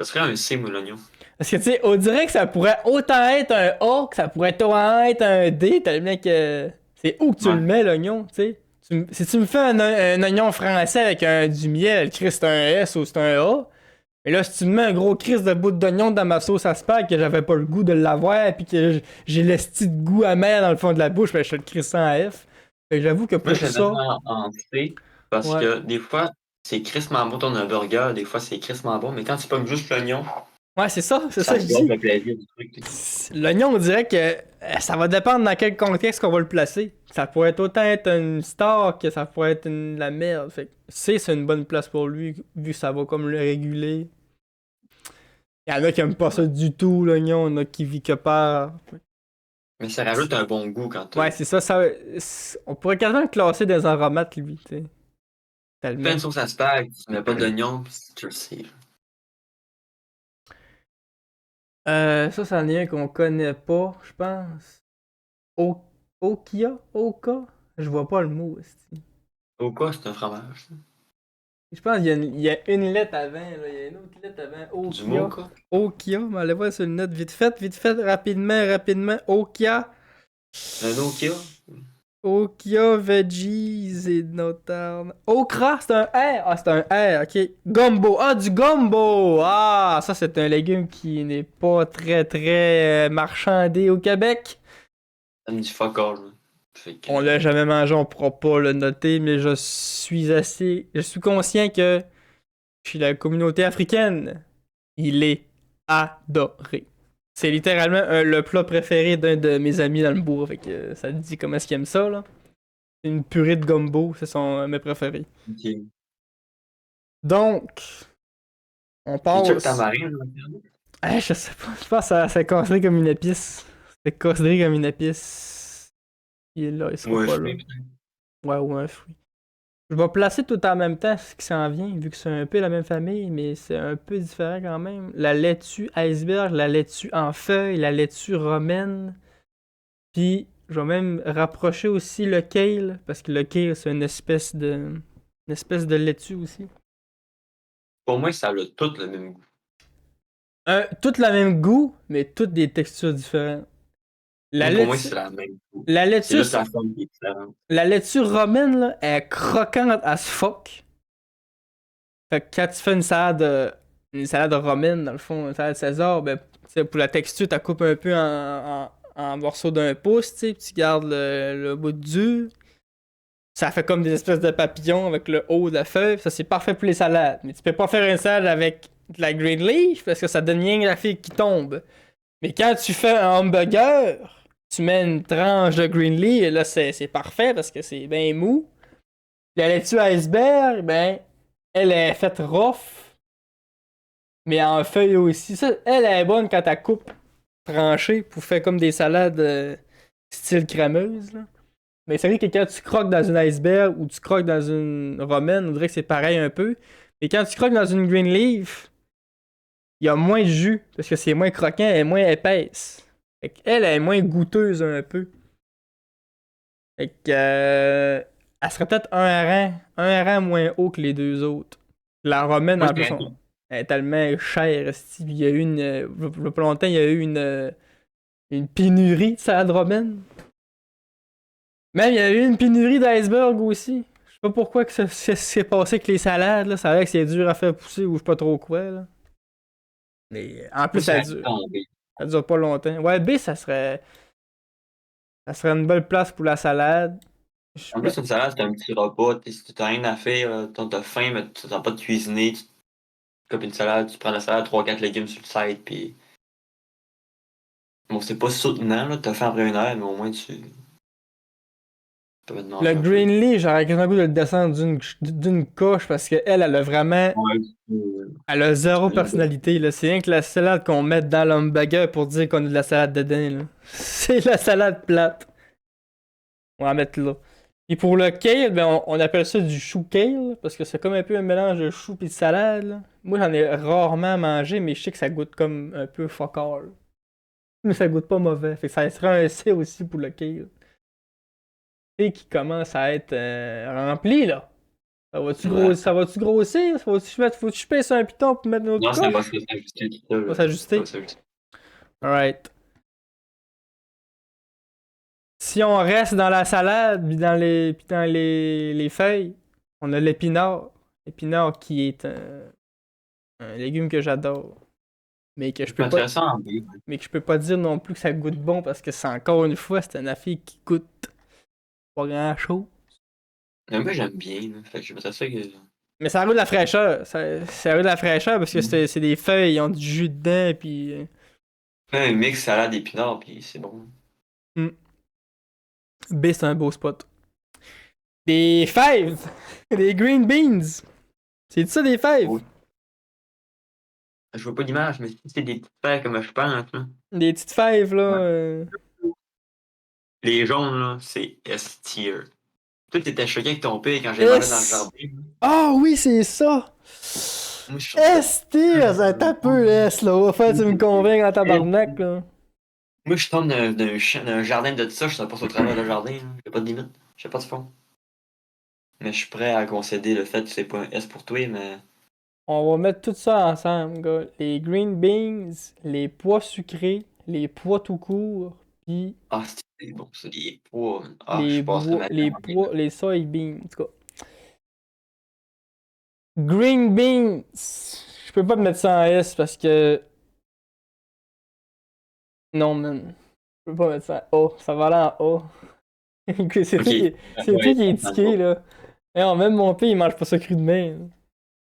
ça serait un C, moi, l'oignon. Parce que tu sais, on dirait que ça pourrait autant être un A que ça pourrait autant être un D, tellement que c'est où que tu Ouais. le mets, l'oignon, tu sais. Si tu me fais un oignon français avec du miel, Chris, c'est un S ou c'est un A. Mais là, si tu me mets un gros crise de bout d'oignon dans ma sauce à spag que j'avais pas le goût de l'avoir, puis que j'ai l'esti de goût amer dans le fond de la bouche, ben je te le crisse en F. Fait que j'avoue que Moi, pour je le mets ça, en C parce ouais. que des fois, c'est crissement bon ton burger, des fois, c'est crissement bon, mais quand tu pognes juste l'oignon, Ouais, c'est ça que ça je te gâche dis. le plaisir du truc. L'oignon, on dirait que ça va dépendre dans quel contexte qu'on va le placer. Ça pourrait être autant être une star que ça pourrait être la merde. Fait que c'est une bonne place pour lui, vu que ça va comme le réguler. Il y en a qui aiment pas ça Ouais. du tout, l'oignon, il y en a qui vivent que par. Mais ça rajoute un bon goût quand Ouais, c'est ça, on pourrait quasiment le classer des aromates, lui, tu sais. tu fais Tellement. une sauce à spag, tu mets pas d'oignon, pis tu le sais. Ça, c'en est un qu'on connaît pas, je pense. O- Okia? Oka? Je vois pas le mot, esti. Au quoi, c'est un fromage, ça? Je pense il y a une lettre avant, là. Il y a une autre lettre avant. Du Okia. mocha? Okia, mais allez voir sur le net vite fait, rapidement. Okia. Un Nokia? Okia Veggies et Notarn. Okra, c'est un R. Ah, c'est un R, ok. Gumbo. Ah, du gumbo. Ah, ça, c'est un légume qui n'est pas très marchandé au Québec. Ça me dit fuck all, là. Fait que... On l'a jamais mangé, on pourra pas le noter, mais je suis conscient que chez la communauté africaine, il est adoré. C'est littéralement le plat préféré d'un de mes amis dans le bourg, fait que ça te dit comment est-ce qu'il aime ça, là. C'est une purée de gumbo, c'est son mes préférés. Ok. Donc, on C'est-tu le passe. tamarin, là? Je sais pas, je pense que ça c'est considéré comme une épice. C'est considéré comme une épice. Il est là, il sera Ou un pas là. fruit, peut-être? Ouais, ou un fruit. Je vais placer tout en même temps ce qui s'en vient, vu que c'est un peu la même famille, mais c'est un peu différent quand même. La laitue iceberg, la laitue en feuille, la laitue romaine. Puis, je vais même rapprocher aussi le kale, parce que le kale, c'est une espèce de laitue aussi. Pour moi, ça a tout le même goût. Toutes le même goût, mais toutes des textures différentes. La Moi, pour moi, laitue, c'est la même goût. la C'est laitue, juste la forme qui est différente. la laitue romaine, là, elle est croquante as fuck. Fait que quand tu fais une salade romaine, dans le fond, une salade César, ben, tu sais, pour la texture, tu coupes un peu en morceaux d'un pouce, tu sais, puis tu gardes le bout dur. Ça fait comme des espèces de papillons avec le haut de la feuille. Ça, c'est parfait pour les salades. Mais tu peux pas faire une salade avec de la green leaf parce que ça donne rien que la fille qui tombe. Mais quand tu fais un hamburger, tu mets une tranche de green leaf et là, c'est parfait parce que c'est bien mou. La laitue iceberg, ben, elle est faite rough, mais en feuille aussi. Ça, elle est bonne quand elle coupe tranchée pour faire comme des salades style crémeuse, là. Mais c'est vrai que quand tu croques dans une iceberg ou tu croques dans une romaine, on dirait que c'est pareil un peu. Et quand tu croques dans une green leaf, il y a moins de jus parce que c'est moins croquant, elle est moins épaisse. Fait qu'elle est moins goûteuse un peu. Fait que, elle serait peut-être un rang moins haut que les deux autres. La romaine, Moi, en je plus, dirais elle est tellement chère. Esti. Il y a eu il y a pas longtemps, il y a eu une pénurie de salade romaine. Même, il y a eu une pénurie d'iceberg aussi. Je sais pas pourquoi que ça s'est passé avec les salades, là. Ça a l'air que c'est dur à faire pousser ou je sais pas trop quoi, là. Mais en plus, moi, je dirais en B. ça dure pas longtemps. Ouais, B, ça serait une bonne place pour la salade. Je En me- plus, une salade, c'est un petit repas. Si tu n'as rien à faire, t'as faim, mais tu n'as pas de cuisiner, tu coupes une salade, tu prends la salade, trois quatre légumes sur le side, puis bon, c'est pas soutenant, là, t'as faim après une heure, mais au moins tu peux te Le manger un peu. Greenlee, j'aurais quasiment le goût de le descendre d'une coche parce qu'elle, elle a vraiment. Ouais, Elle a zéro tu peux- personnalité, là. C'est rien que la salade qu'on met dans l'hamburger pour dire qu'on a de la salade dedans, là. C'est la salade plate. On va la mettre là. Et pour le kale, ben on appelle ça du chou kale, parce que c'est comme un peu un mélange de chou et de salade, là. Moi, j'en ai rarement mangé, mais je sais que ça goûte comme un peu fuck all. Mais ça goûte pas mauvais. Fait que ça serait un C aussi pour le kale. Et qui commence à être rempli, là. Ouais. Ça va-tu grossir? Faut-tu je pèse un piton pour mettre notre Non, ça va coche? s'ajuster tout seul, Va là. Ça va s'ajuster. s'ajuster. Alright. Si on reste dans la salade, puis dans les feuilles, on a l'épinard. L'épinard qui est Un légume que j'adore. Mais que je Je peux pas. mettrais ça en B. Mais que je peux pas dire non plus que ça goûte bon parce que c'est encore une fois, c'est une affaire qui goûte pas grand chose. Mais moi, j'aime bien. Là. Fait que je mettrais ça que. Mais ça a de la fraîcheur. Ça a de la fraîcheur parce que c'est des feuilles, ils ont du jus dedans, puis. Fais un mix salade épinard, puis c'est bon. B, c'est un beau spot. Des fèves! Des green beans! C'est ça des fèves? Oui. Je vois pas l'image, mais si c'est des petites fèves comme je pense, là. Des petites fèves, là. Les jaunes, là, c'est S-tier. Toi, t'étais choqué avec ton père quand j'ai mangé dans le jardin. Là. Ah oui, c'est ça! Moi, je trouve ça. S-tier! Ça t'a peu S, là. Va faire, tu me convaincs en tabarnak, là. Moi, je tombe d'un jardin de ça, je sais pas au travers le jardin. Là. J'ai pas de limite. J'ai pas de fond. Mais je suis prêt à concéder le fait que c'est pas un S pour toi, mais. On va mettre tout ça ensemble, gars. Les green beans, les pois sucrés, les pois tout court, puis Ah, c'est bon, ça, les pois. Ah, je passerais ma vie à manger là. les soybeans. En tout cas. Green beans! Je peux pas te mettre ça en S parce que. Non, man. Je peux pas mettre ça en A. Ça va aller en A. C'est Ok. toi qui, c'est toi Ouais, qui est ça me tiqué, là. Non, même mon père, il mange pas ça cru de main.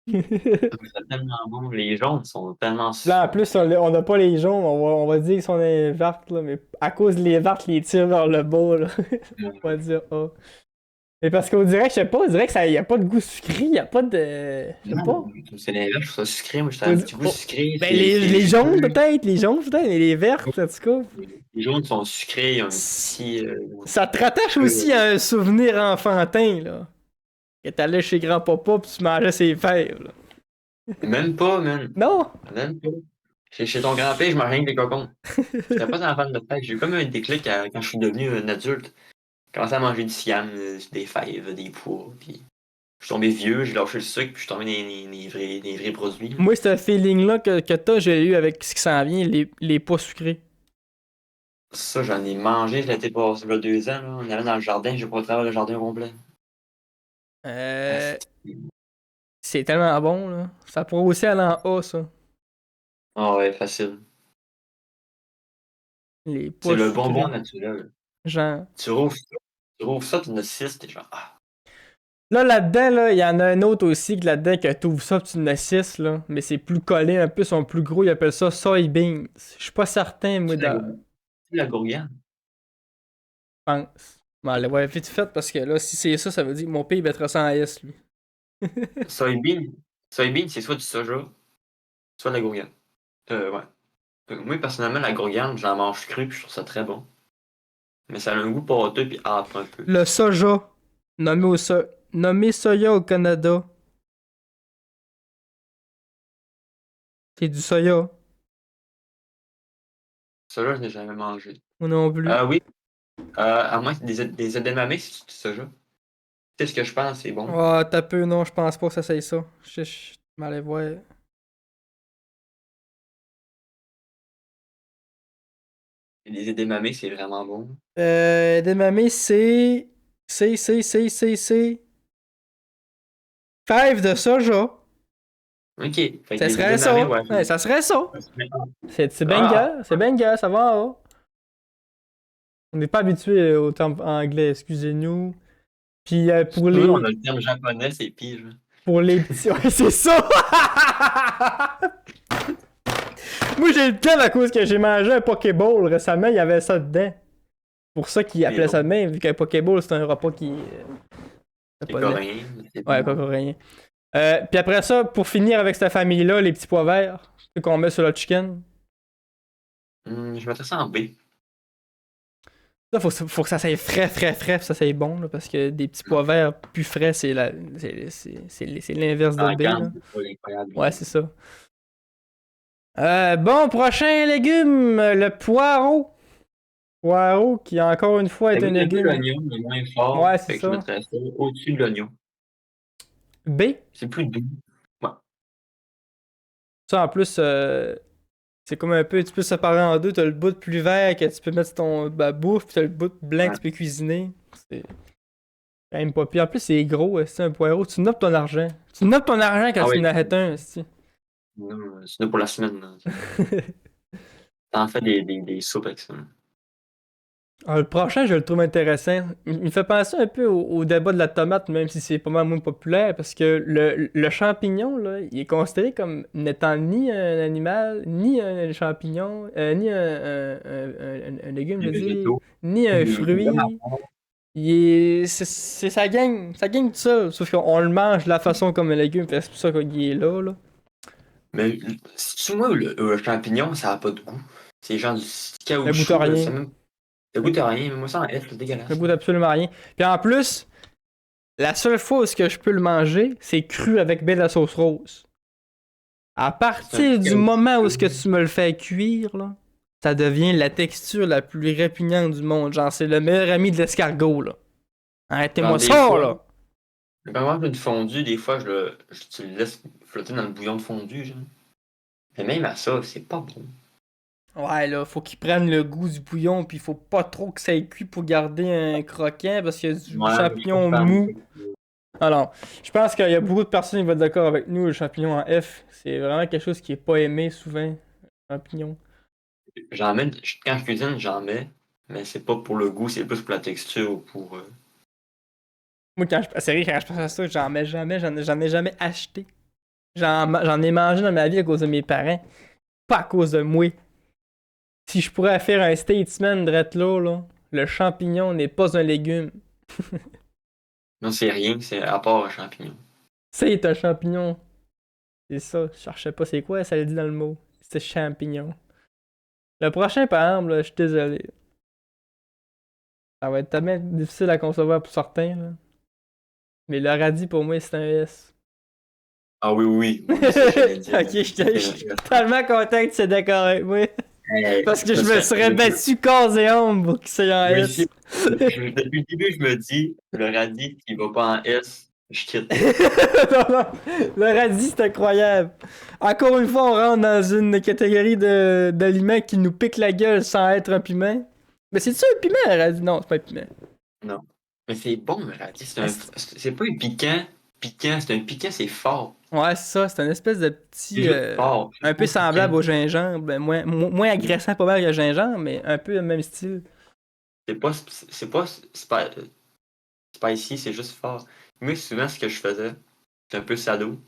C'est tellement bon. Les jaunes sont tellement Là, en super. plus, on a pas les jaunes, on va dire qu'ils sont des vertes, là, mais à cause des vertes, les tire vers le bas, là. On va dire A. Mais parce qu'on dirait, je sais pas, on dirait que ça y a pas de goût sucré, y a pas de. Je sais pas. Non, c'est l'inverse, je trouve ça sucré. Moi, j'étais un petit goût sucré. Ben, les jaunes, peut-être, mais les vertes, en tout cas. Les jaunes sont sucrés, ils ont un petit. Ça te rattache aussi à un souvenir enfantin, là. Que t'allais chez grand-papa pis tu mangeais ses fèves, là. Même pas, man. Non! Même pas. Chez ton grand-père, je mangeais rien que des cocons. J'étais pas un fan de fèves. J'ai eu comme un déclic quand je suis devenu un adulte. J'ai commencé à manger du siam, des fèves, des pois. Puis je suis tombé vieux, j'ai lâché le sucre, puis je suis tombé dans les vrais produits. Là. Moi, ce feeling-là que t'as, j'ai eu avec ce qui s'en vient, les pois sucrés. Ça, j'en ai mangé, je l'étais passé il y a 2 ans. Là. On allait dans le jardin, j'ai pas au travers le jardin complet. Ah, Euh, c'est tellement bon, là. Ça pourrait aussi aller en A, ça. ah ouais, facile. Les C'est pois le sucrés. bonbon naturel. Genre. Tu rouvres ça, tu en as 6, t'es genre, ah. Là, là-dedans, là, il y en a un autre aussi que là-dedans que t'ouvres ça pis tu en as 6, là. Mais c'est plus collé un peu, ils sont plus gros, ils appellent ça soybeans. Je suis pas certain, moi, C'est de la gourgane. pense. Bon, allez, ouais, vite fait, parce que là, si c'est ça, ça veut dire que mon pays mettra ça en S, lui. Soybean. Soybean, c'est soit du soja, soit de la gourgane. Ouais. Moi, personnellement, la gourgane, j'en mange cru, puis je trouve ça très bon. Mais ça a un goût pâteux, puis âpre un peu. Le soja, nommé soya au Canada, c'est du soya. Soja, je n'ai jamais mangé. Moi non plus. Oui. À moins que des edamame, c'est du soja. Tu sais ce que je pense, c'est bon. Ah, t'as peu, non, je pense pas que ça c'est ça. Je m'allais voir. Les edamame, c'est vraiment bon. Edamame, c'est. Fève de soja. Ok. Fait que Ça les serait edamame, ça. ouais. Ouais, ça serait ça. C'est Ah! banger, c'est banger, ça va en A. On n'est pas habitué au terme anglais, excusez-nous. Puis pour Nous, on les a le terme japonais, c'est pire. pour les petits, ouais, c'est ça. Moi j'ai le thème à cause que j'ai mangé un Pokéball récemment, il y avait ça dedans. Pour ça qu'ils appelaient ça de même, vu qu'un Pokéball c'est un repas qui C'est pas coréen. C'est ouais, bon. coréen. Puis après ça, pour finir avec cette famille-là, les petits pois verts, ceux qu'on met sur le chicken. Je mettrais ça en B. Ça, faut que ça soit frais, pis ça soit bon, là, parce que des petits pois verts plus frais, c'est l'inverse de En B, là. canne, c'est pas incroyable. Ouais, c'est ça. Bon, prochain légume, le poireau. Poireau qui, encore une fois, est un légume. L'oignon est moins fort. Ouais, c'est Fait que je ça. mettrais ça au-dessus de l'oignon. B. C'est plus doux. Ouais. Ça, en plus, c'est comme un peu, tu peux séparer en deux. T'as le bout plus vert que tu peux mettre sur ton bouffe, pis t'as le bout blanc que tu peux cuisiner. C'est quand même pas pire. En plus, c'est gros, c'est un poireau. Tu notes ton argent. Tu notes ton argent quand tu en achètes un, Non, c'est pour la semaine, là. T'en fais des soupes avec ça, là. Ah, le prochain, je le trouve intéressant. Il me fait penser un peu au débat de la tomate, même si c'est pas mal moins populaire, parce que le champignon, là, il est considéré comme n'étant ni un animal, ni un champignon, ni un légume, je Les veux dire, végétaux, ni un il est vraiment fruit. bon. C'est sa gang tout seul, sauf qu'on le mange de la façon comme un légume, fait que c'est pour ça qu'il est là, là. Mais si moi, le champignon, ça a pas de goût. C'est genre du Ça goûte à caoutchouc, là. rien. Ça goûte à rien, mais moi, ça en F, c'est Ça dégueulasse, goûte là. absolument à rien. Puis en plus, la seule fois où ce que je peux le manger, c'est cru avec de la sauce rose. À C'est un petit partir du moment où ce que caoutchouc. tu me le fais cuire, là, ça devient la texture la plus répugnante du monde. Genre, c'est le meilleur ami de l'escargot, là. Genre, Arrêtez-moi des ça, fois, là! quand moi, une fondue, des fois, tu le laisses flotter dans le bouillon de fondue, genre. Mais même à ça, c'est pas bon. Ouais, là, faut qu'il prenne le goût du bouillon, puis faut pas trop que ça ait cuit pour garder un croquant, parce qu'il y a du Ouais, je champignon comprends. mou. Alors, je pense qu'il y a beaucoup de personnes qui vont être d'accord avec nous, le champignon en F, c'est vraiment quelque chose qui est pas aimé souvent, le champignon. J'en mets, quand je cuisine, j'en mets, mais c'est pas pour le goût, c'est plus pour la texture ou pour. Moi, sérieux, quand je pense à ça, j'en mets jamais, j'en ai jamais acheté. J'en ai mangé dans ma vie à cause de mes parents, pas à cause de moi. Si je pourrais faire un statement drette là, le champignon n'est pas un légume. Non, c'est rien, c'est à part un champignon. C'est un champignon. C'est ça, je cherchais pas c'est quoi, ça le dit dans le mot. C'est champignon. Le prochain, par exemple, là, je suis désolé. Ça va être tellement difficile à concevoir pour certains, là. Mais le radis, pour moi, c'est un S. Ah oui, oui, oui, Ok, oui, ça, j'allais dire. je suis tellement content que tu sois d'accord avec moi. Parce que Je me je me serais- serais battu corps et âme pour qu'il soit en moi aussi, S. depuis le début, je me dis, le radis qui va pas en S, je quitte. Non, non, le radis, c'est incroyable. Encore une fois, on rentre dans une catégorie d'aliments qui nous piquent la gueule sans être un piment. Mais c'est-tu un piment, le radis? Non, c'est pas un piment. Non. Mais c'est bon, le radis. Ah, C'est pas un piquant, piquant, c'est un piquant, c'est fort. ouais, c'est ça. C'est une espèce de C'est petit. juste fort, Un c'est peu pas piquant. semblable au gingembre. Ben, moins agressant, pas mal que le gingembre, mais un peu le même style. C'est pas spicy, c'est juste fort. Moi, souvent, ce que je faisais, c'est un peu sado.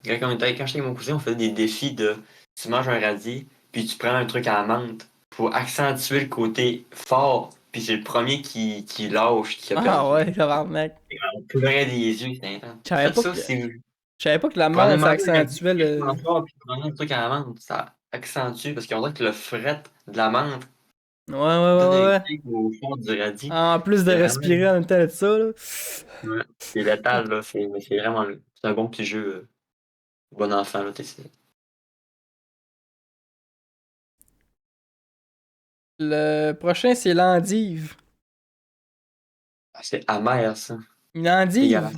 Quand j'étais avec mon cousin, on faisait des défis de tu manges un radis, puis tu prends un truc à la menthe pour accentuer le côté fort, puis c'est le premier qui lâche qui a Ah perdu. ouais, tabarnak. On pleurait des yeux, c'était intense. Je savais Faites pas ça que. si vous Je savais pas que la prenez menthe, ça manger un radis accentuait le. extrêmement fort, puis prenez un truc à la menthe, ça accentue, parce qu'on dirait que le fret de la menthe Ouais, ouais, ouais, donne ouais, un ouais. kick au fond du radis. En plus de C'est vraiment. respirer en même temps de ça, là. Ouais, c'est létal, là. Mais c'est vraiment. C'est un bon petit jeu. Bon enfant, là. Le prochain, c'est l'endive. C'est amer, ça. Une endive? Dégueulasse.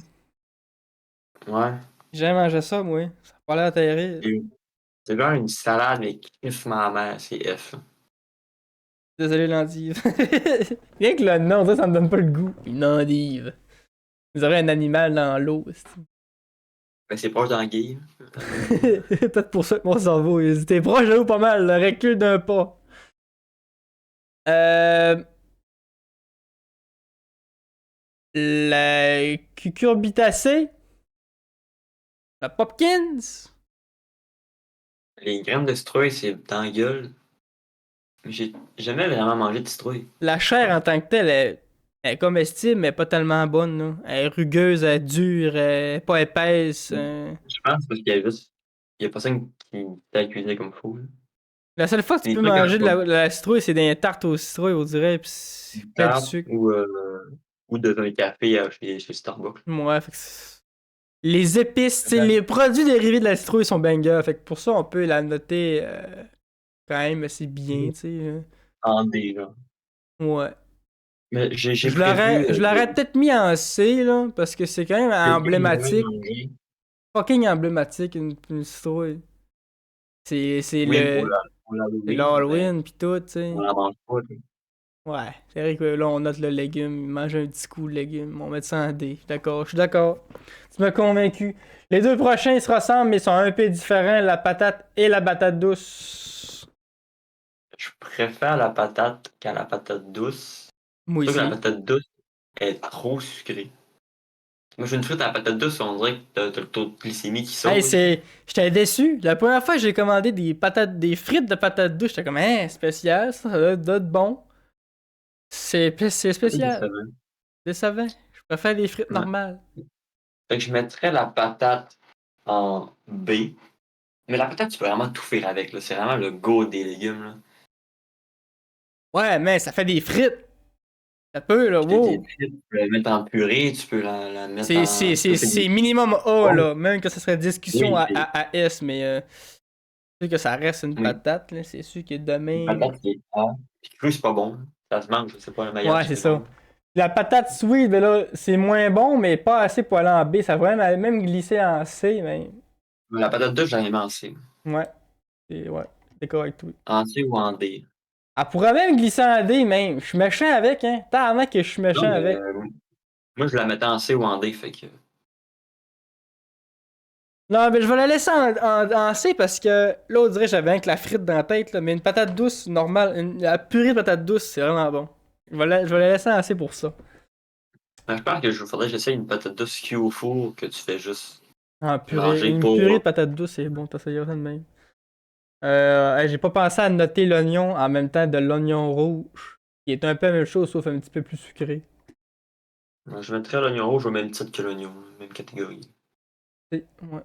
Ouais. J'ai jamais mangé ça, moi. Ça a pas l'air terrible. C'est genre une salade, mais crissement amère. C'est F, là. Désolé, l'endive. Rien que le nom, ça me donne pas le goût. Une endive. Vous aurez un animal dans l'eau. Ben, c'est proche d'anguille. Peut-être pour ça que mon cerveau, il était proche de l'eau pas mal. Le recul d'un pas. Euh... La cucurbitacée? La Popkins? Les graines de citrouille, c'est dans la gueule. Mais j'ai jamais vraiment mangé de citrouille. La chair en tant que telle, elle est comestible, mais pas tellement bonne, là. Elle est rugueuse, elle est dure, elle est pas épaisse. Je pense parce qu'il y a juste. Il y a personne qui t'a cuisiné comme fou, là. La seule fois que tu C'est des peux trucs manger en de la citrouille, c'est dans les tartes aux citrouilles, on dirait, pis c'est plein de tarte sucre. ou dans un café chez Starbucks. Ouais, fait que les épices, tu sais, les produits dérivés de la citrouille sont bangers, fait que pour ça, on peut la noter quand même assez bien, tu sais. En D, là. Ouais. Mais j'ai prévu. Je l'aurais peut-être mis en C, là, parce que c'est quand même Quelqu'un m'a emblématique. mangé. Fucking emblématique, une citrouille. C'est Oui, le. pour C'est l'Halloween, mais l'Halloween pis tout, tu sais. on la mange pas, là. Ouais, c'est vrai que là, on note le légume, mange un petit coup de légume, on met ça en D. D'accord, je suis d'accord. Tu m'as convaincu. Les deux prochains, ils se ressemblent, mais ils sont un peu différents, la patate et la patate douce. Je préfère la patate qu'à la patate douce. Moi Surtout que la aussi. patate douce est trop sucrée. Moi, j'ai une frite à la patate douce, on dirait que t'as le taux de glycémie qui Hey, saute. c'est. J'étais déçu. La première fois que j'ai commandé des frites de patates douces, j'étais comme, hein, spécial, ça doit être bon. C'est C'est spécial. décevant. Décevant. Je préfère les frites Ouais. normales. Fait que je mettrais la patate en B. Mais la patate, tu peux vraiment tout faire avec, là. C'est vraiment le go des légumes, là. Ouais, mais ça fait des frites. Ça peut, là, Puis t'as des wow. frites, tu peux la mettre en purée, tu peux la mettre C'est en. c'est- Tu peux c'est- faire c'est des. minimum A, Oh, là. Même que ça serait discussion oui, à S, mais c'est sûr que ça reste une oui. patate, là. C'est sûr que Une demain. patate qui est A. Puis cru, c'est pas bon. Ça se mange, c'est pas le meilleur Ouais, c'est ça. surnom. La patate sweet, ben là, c'est moins bon, mais pas assez pour aller en B. Ça pourrait même glisser en C, mais. Mais la patate douce, j'en ai en C. Ouais. Ouais. C'est correct, oui. En C ou en D. Elle pourrait même glisser en D, même. Je suis méchant avec, hein. Tellement que je suis Non, méchant mais avec. moi, je la mettais en C ou en D, fait que. Non, mais je vais la laisser en C parce que là, on dirait que j'avais rien que la frite dans la tête, là, mais une patate douce normale, la purée de patate douce, c'est vraiment bon. Je vais la laisser en C pour ça. Mais je pense que faudrait que j'essaye une patate douce cuite au four que tu fais juste En purée, manger une purée de pour. patate douce, c'est bon, t'as essayé ça de même. Hey, j'ai pas pensé à noter l'oignon en même temps de l'oignon rouge, qui est un peu la même chose, sauf un petit peu plus sucré. Je mettrais l'oignon rouge au même titre que l'oignon, même catégorie. Ouais.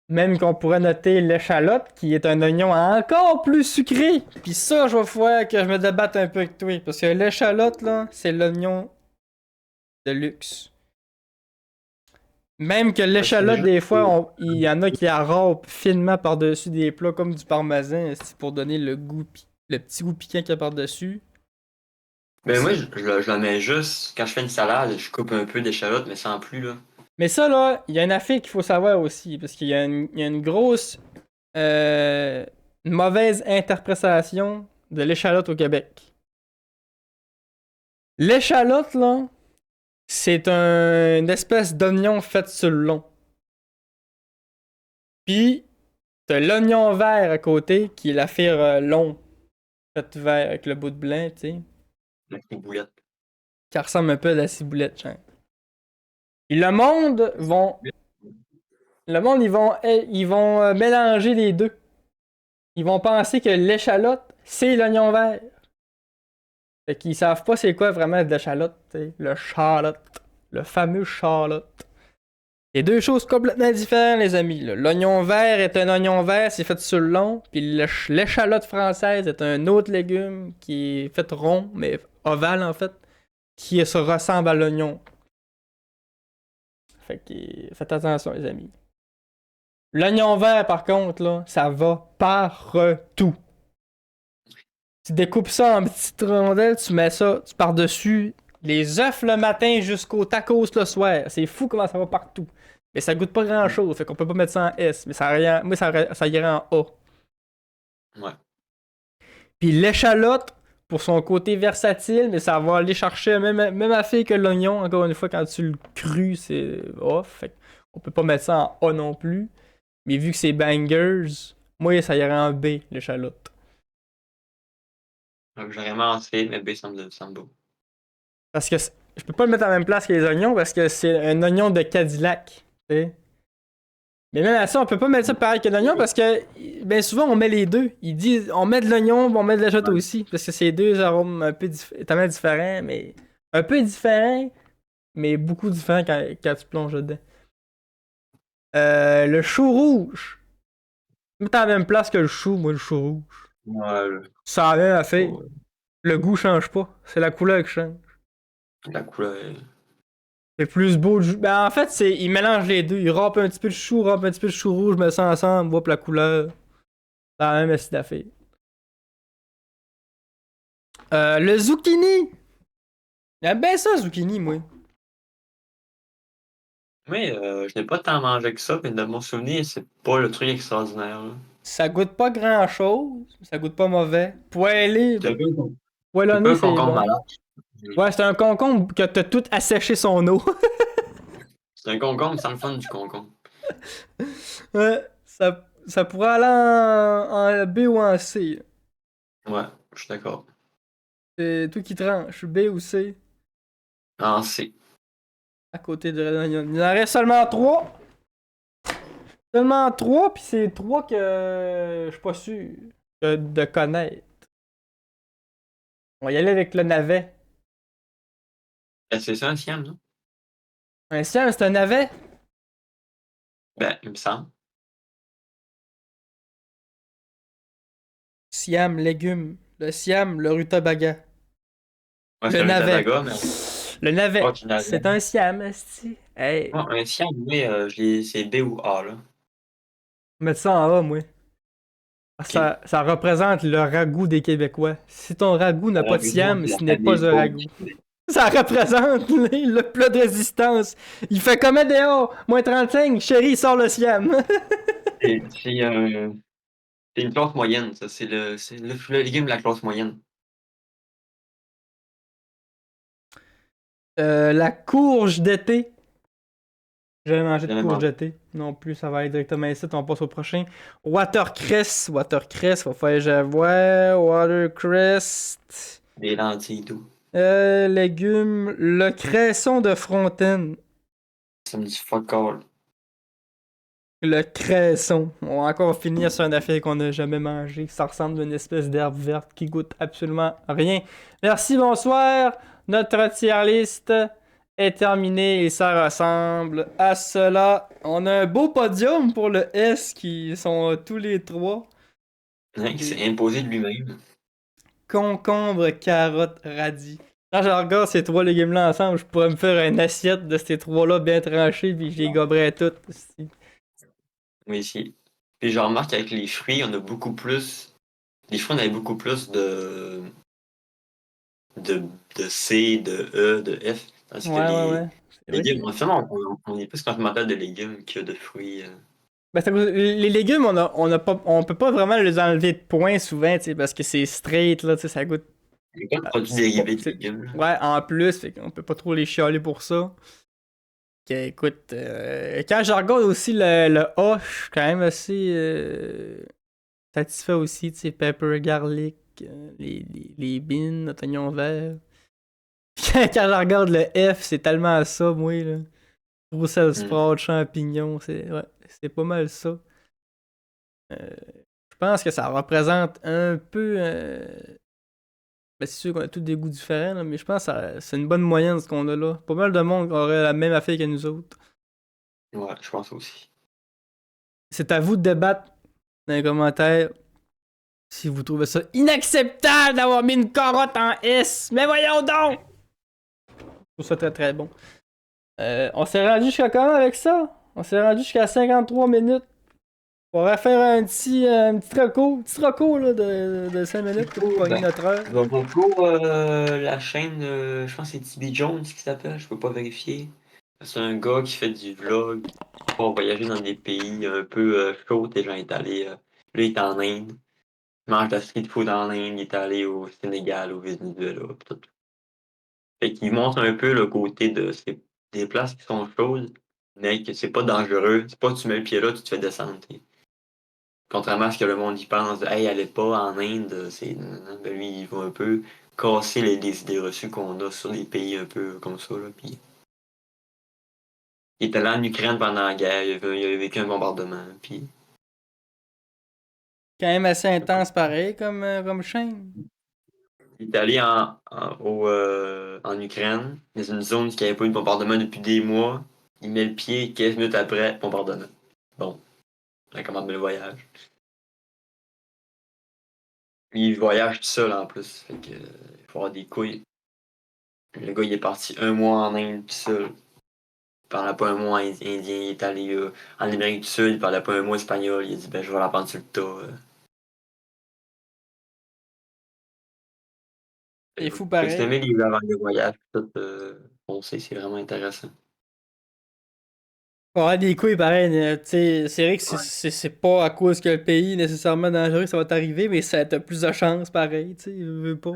Même qu'on pourrait noter l'échalote, qui est un oignon encore plus sucré. Puis ça, je vais faire que je me débatte un peu avec toi. Parce que l'échalote, là, c'est l'oignon de luxe. Même que Parce que l'échalote, juste. des fois, il y en a qui la râpent finement par-dessus des plats comme du parmesan, c'est pour donner le goût, le petit goût piquant qu'il y a par-dessus. Mais moi, je la mets juste. Quand je fais une salade, je coupe un peu d'échalote, mais sans plus, là. Mais ça, là, il y a une affaire qu'il faut savoir aussi, parce qu'il y a une grosse euh, une mauvaise interprétation de l'échalote au Québec. L'échalote, là, c'est une espèce d'oignon fait sur le long. Puis, t'as l'oignon vert à côté, qui est l'affaire long, fait vert avec le bout de blanc, tu sais, La ciboulette. qui ressemble un peu à la ciboulette, genre. Et le monde, ils vont mélanger les deux. Ils vont penser que l'échalote, c'est l'oignon vert. Fait qu'ils savent pas c'est quoi vraiment de l'échalote, tu sais, le charlotte, le fameux charlotte. C'est deux choses complètement différentes, les amis. Là. L'oignon vert est un oignon vert, c'est fait sur le long. Puis l'échalote française est un autre légume qui est fait rond, mais ovale en fait, qui se ressemble à l'oignon. Fait que faites attention, les amis. L'oignon vert, par contre, là, ça va partout. Tu découpes ça en petites rondelles, tu mets ça par-dessus les œufs le matin jusqu'au tacos le soir. C'est fou comment ça va partout. Mais ça goûte pas grand-chose, fait qu'on peut pas mettre ça en S. Mais moi, ça irait en A. Ouais. Puis l'échalote, pour son côté versatile, mais ça va aller chercher même affaire que l'oignon. Encore une fois, quand tu le cru, c'est off. Fait on peut pas mettre ça en A non plus. Mais vu que c'est bangers, moi, ça irait en B, l'échalote. Donc, j'aurais vraiment C, mais B, ça me va. Parce que je peux pas le mettre à la même place que les oignons parce que c'est un oignon de Cadillac. T'sais. Mais même à ça, on peut pas mettre ça pareil que l'oignon parce que bien souvent on met les deux. Ils disent on met de l'oignon, on met de la jotte Ouais. aussi. Parce que c'est deux arômes un peu tellement différents, mais. Un peu différents, mais beaucoup différents quand tu plonges dedans. Le chou rouge. Mettre à la même place que le chou, moi, le chou rouge. Ouais, Ça a la même affaire. ouais. Le goût change pas. C'est la couleur qui change. La couleur. C'est plus beau. Ben, en fait, ils mélangent les deux. Ils râpent un petit peu de chou, râpent un petit peu de chou rouge, mettent ça ensemble, voient la couleur. C'est la même acide à faire. Le zucchini. J'aime bien ça, zucchini, moi. Mais je n'ai pas tant mangé que ça, mais de mon souvenir, c'est pas le truc extraordinaire, là. Ça goûte pas grand-chose, ça goûte pas mauvais. Poêlé, C'est un peu, c'est un peu poêlonné, un c'est concombre bon. malade. Ouais, c'est un concombre que t'as tout asséché son eau. C'est un concombre sans le fun du concombre. Ouais, ça pourrait aller en B ou en C. Ouais, je suis d'accord. C'est tout qui tranche, B ou C, Ah, c'est. à côté de l'oignon. Il en reste seulement 3. Seulement 3, puis c'est 3 que je suis pas sûr de connaître. On va y aller avec le navet. C'est ça un siam, non? Un siam, c'est un navet? Ben, il me semble. Siam, légumes. Le siam, le rutabaga. Ouais, Le c'est un navet. rutabaga, mais. Le Oh, navet. tu n'avais. C'est un siam, esti. Hey, Ouais, un siam, mais c'est B ou A, là. mettre ça en A, moi. Ok. Ça représente le ragoût des Québécois. Si ton ragoût n'a Ça pas de représente siam, la ce n'est famille pas un Bogue. ragoût. Ça représente le plat de résistance. Il fait comme un dehors. -35, chérie, sort le siam. C'est c'est une classe moyenne, ça. C'est le légume de la classe moyenne. La courge d'été. J'ai jamais mangé J'ai de jamais courge mangé. d'été. Non plus, ça va aller directement ici. On passe au prochain. Watercress. Watercress, va falloir que je vois. Watercress. Des lentilles et tout. Légumes. Le cresson de Fronten. Ça me dit fuck all. Le cresson. On va encore finir sur une affaire qu'on n'a jamais mangé. Ça ressemble à une espèce d'herbe verte qui goûte absolument rien. Merci, bonsoir. Notre tier list est terminée et ça ressemble à cela. On a un beau podium pour le S qui sont tous les trois. Hein, qui s'est Des imposé de lui-même. concombres, carottes, radis. Quand je regarde ces trois légumes-là ensemble, je pourrais me faire une assiette de ces trois-là bien tranchés puis je les goberais toutes. Mais ici. Puis je remarque avec les fruits, on a beaucoup plus. Les fruits, on avait beaucoup plus de, de C, de E, de F. Parce que Ouais. C'est vrai que légumes, finalement, on est plus consommateur de légumes que de fruits. ben, les légumes, on peut pas vraiment les enlever de points souvent, tu sais, parce que c'est straight, là, tu sais, ça goûte. Il y a pas de produits dérivés de légumes, là. Ouais, en plus, fait qu'on peut pas trop les chialer pour ça. Écoute, quand je regarde aussi le A, je suis quand même assez satisfait aussi, tu sais, pepper, garlic, les beans, notre oignon vert. Quand je regarde le F, c'est tellement ça, moi, là. Brussels Hmm. sprouts, champignons, c'est pas mal ça. Euh, je pense que ça représente un peu. Ben, c'est sûr qu'on a tous des goûts différents, là, mais je pense que c'est une bonne moyenne ce qu'on a là. Pas mal de monde aurait la même affaire que nous autres. Ouais, je pense aussi. C'est à vous de débattre dans les commentaires si vous trouvez ça inacceptable d'avoir mis une carotte en S. Mais voyons donc! Je trouve ça très très bon. On s'est rendu jusqu'à comment avec ça? On s'est rendu jusqu'à 53 minutes. On va faire un petit reco là, de 5 minutes pour Cool, pogner ben, notre heure. je vais beaucoup la chaîne, je pense que c'est TB Jones qui s'appelle, je peux pas vérifier. C'est un gars qui fait du vlog pour voyager dans des pays un peu chauds. Et genre, il est allé, là, il est en Inde. Il mange de la street food en Inde. Il est allé au Sénégal, au Venezuela, pis tout. Fait qu'il montre un peu le côté des places qui sont chaudes, mais que c'est pas dangereux. C'est pas tu mets le pied là, tu te fais descendre. T'sais. Contrairement à ce que le monde y pense, de, hey, allez pas en Inde, c'est. Ben lui, il va un peu casser les idées reçues qu'on a sur des pays un peu comme ça. Là, puis il est allé en Ukraine pendant la guerre, il a vécu un bombardement. Puis, Quand même assez intense pareil comme chaîne. il est allé en Ukraine, dans une zone qui n'avait pas eu de bombardement depuis des mois. Il met le pied 15 minutes après, bombardement. Bon, on commande le voyage. Puis il voyage tout seul en plus. Fait que, il faut avoir des couilles. Le gars, il est parti un mois en Inde tout seul. Il parlait pas un mot indien, il est allé en Amérique du Sud, il parlait pas un mot espagnol, il a dit ben je vais l'apprendre sur le tas. Il est fou Fait que si pareil. t'aimais les avant de voyage, tout, on sait, c'est vraiment intéressant. Ouais, des couilles, pareil, tu sais, c'est vrai que c'est pas à cause que le pays est nécessairement dangereux que ça va t'arriver, mais ça t'as plus de chance, pareil, tu sais, veux pas,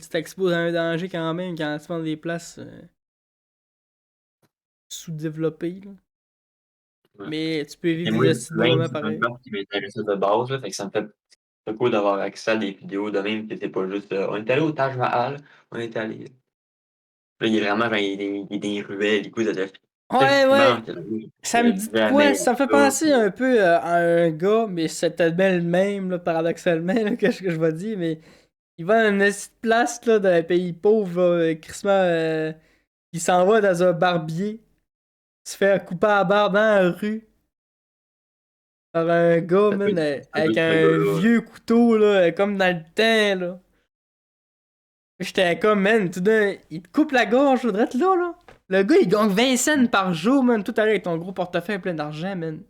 tu t'exposes à un danger quand même quand tu vas dans des places sous-développées, là. Ouais. Mais tu peux Et vivre moi, des astuces de bons l'Inde, moments, c'est un pareil. peuple qui m'intéressait de base, là, fait que ça me fait c'est cool d'avoir accès à des vidéos de même, que c'est pas juste on est allé au Taj Mahal, on est allé. Là, il y a vraiment genre, il y a des ruelles, des coups de Ouais, tellement ouais, que ça me j'ai dit de jamais quoi? eu Ça me fait ça. penser un peu à un gars, mais c'était bien le même, là, paradoxalement, là, que je vais dire, mais il va dans une petite place, là, dans un pays pauvre, là, crissement, il s'en va dans un barbier, se fait couper à la barbe dans la rue par un gars, man, Ça peut avec être ce un gars-là. vieux couteau, là, comme dans le temps, là. J'étais comme, man, tout d'un, il te coupe la gorge, là, drette là, là. Le gars, il gagne 20 cents par jour, man, tout à l'heure avec ton gros portefeuille plein d'argent, man.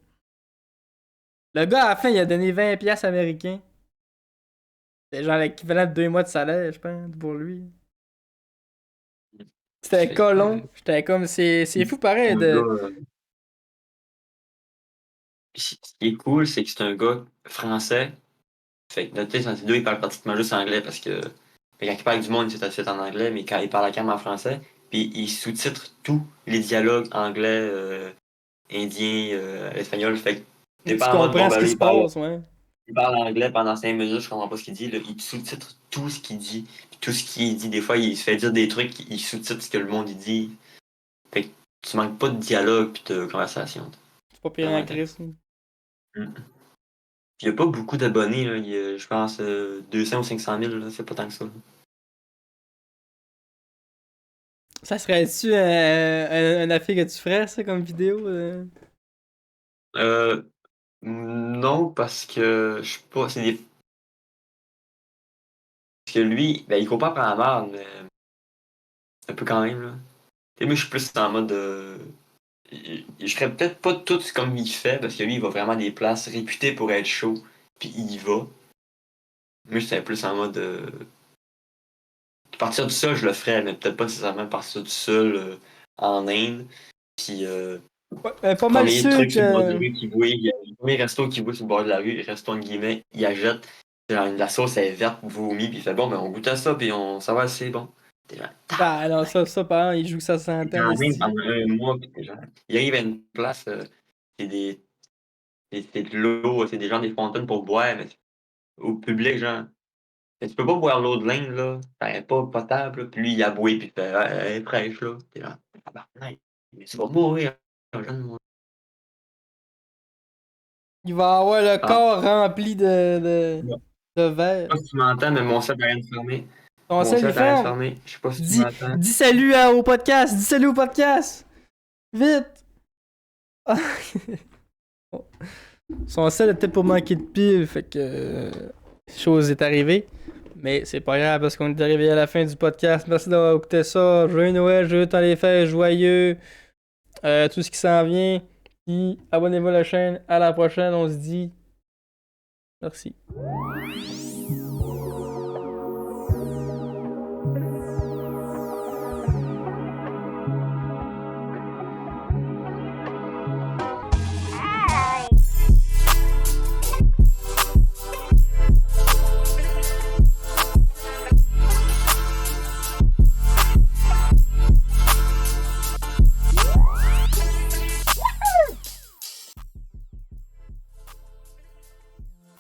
Le gars, à la fin, il a donné 20 piastres américains. C'est genre l'équivalent de 2 mois de salaire, je pense, pour lui. C'était Fait que, colon. J'étais comme, c'est fou c'est pareil un de. gars, ce qui est cool, c'est que c'est un gars français. Fait que, tu sais, dans ces deux, il parle pratiquement juste anglais parce que quand il parle avec du monde, c'est assez en anglais, mais quand il parle à la en français, puis il sous-titre tous les dialogues anglais, indien, espagnol. Fait que t'es Tu pas en mode, bon, comprends ce ben qui là, se passe, ouais. il parle anglais pendant 5 minutes, je comprends pas ce qu'il dit. Là, il sous-titre tout ce qu'il dit. Puis tout ce qu'il dit, des fois, il se fait dire des trucs, il sous-titre ce que le monde il dit. Fait que tu manques pas de dialogue puis de conversation. C'est pas pire Vraiment en intéressant. Christ. Mm. Il y a pas beaucoup d'abonnés, là. Il y a, je pense, 200 ou 500 000, là. C'est pas tant que ça. Ça serait-tu un affaire que tu ferais, ça, comme vidéo? Euh, non, parce que je sais pas, c'est des. Parce que lui, ben, il court pas après la merde, mais un peu quand même, là. Tu sais, moi, je suis plus en mode. Je ferais peut-être pas tout comme il fait, parce que lui, il va vraiment à des places réputées pour être chaud, puis il y va. Moi, j'étais plus en mode. Partir du sol, je le ferais, mais peut-être pas nécessairement partir du sol en Inde. Puis, Ouais, pas mal premier sûr truc sur le bord de la que. rue qu'il voit, le premier resto qu'il voit sur le bord de la rue, resto en guillemets, il achète. Genre, la sauce est verte, vomi, puis il fait bon, ben on goûte à ça, puis ça va, c'est bon. T'es genre, Bah, non, ça, par exemple, il joue que ça t'es s'entend, en Inde esti. pendant un mois, puis t'es genre, il arrive à une place, c'est des, c'est de l'eau, c'est des gens des fontaines pour boire, mais au public, genre, mais tu peux pas boire l'eau de l'Inde, là, elle est pas potable, là. Puis lui, il a boué, puis il fait, ah, elle est fraîche, là. T'es genre, tabarnak, mais tu vas mourir, jeune. Il va avoir le Ah, corps rempli ouais. de Je sais verre. pas si tu m'entends, mais mon set arrête de fermer. Ton Mon sel, il set arrête de ferme. fermer. Je sais pas si tu Dis, m'entends. dis salut au podcast. Dis salut au podcast. Vite. Ah. Son sel était pour manquer de pile, fait que chose est arrivée. Mais c'est pas grave parce qu'on est arrivé à la fin du podcast. Merci d'avoir écouté ça. Joyeux Noël, joyeux temps des fêtes, joyeux tout ce qui s'en vient. Puis abonnez-vous à la chaîne. À la prochaine, on se dit merci.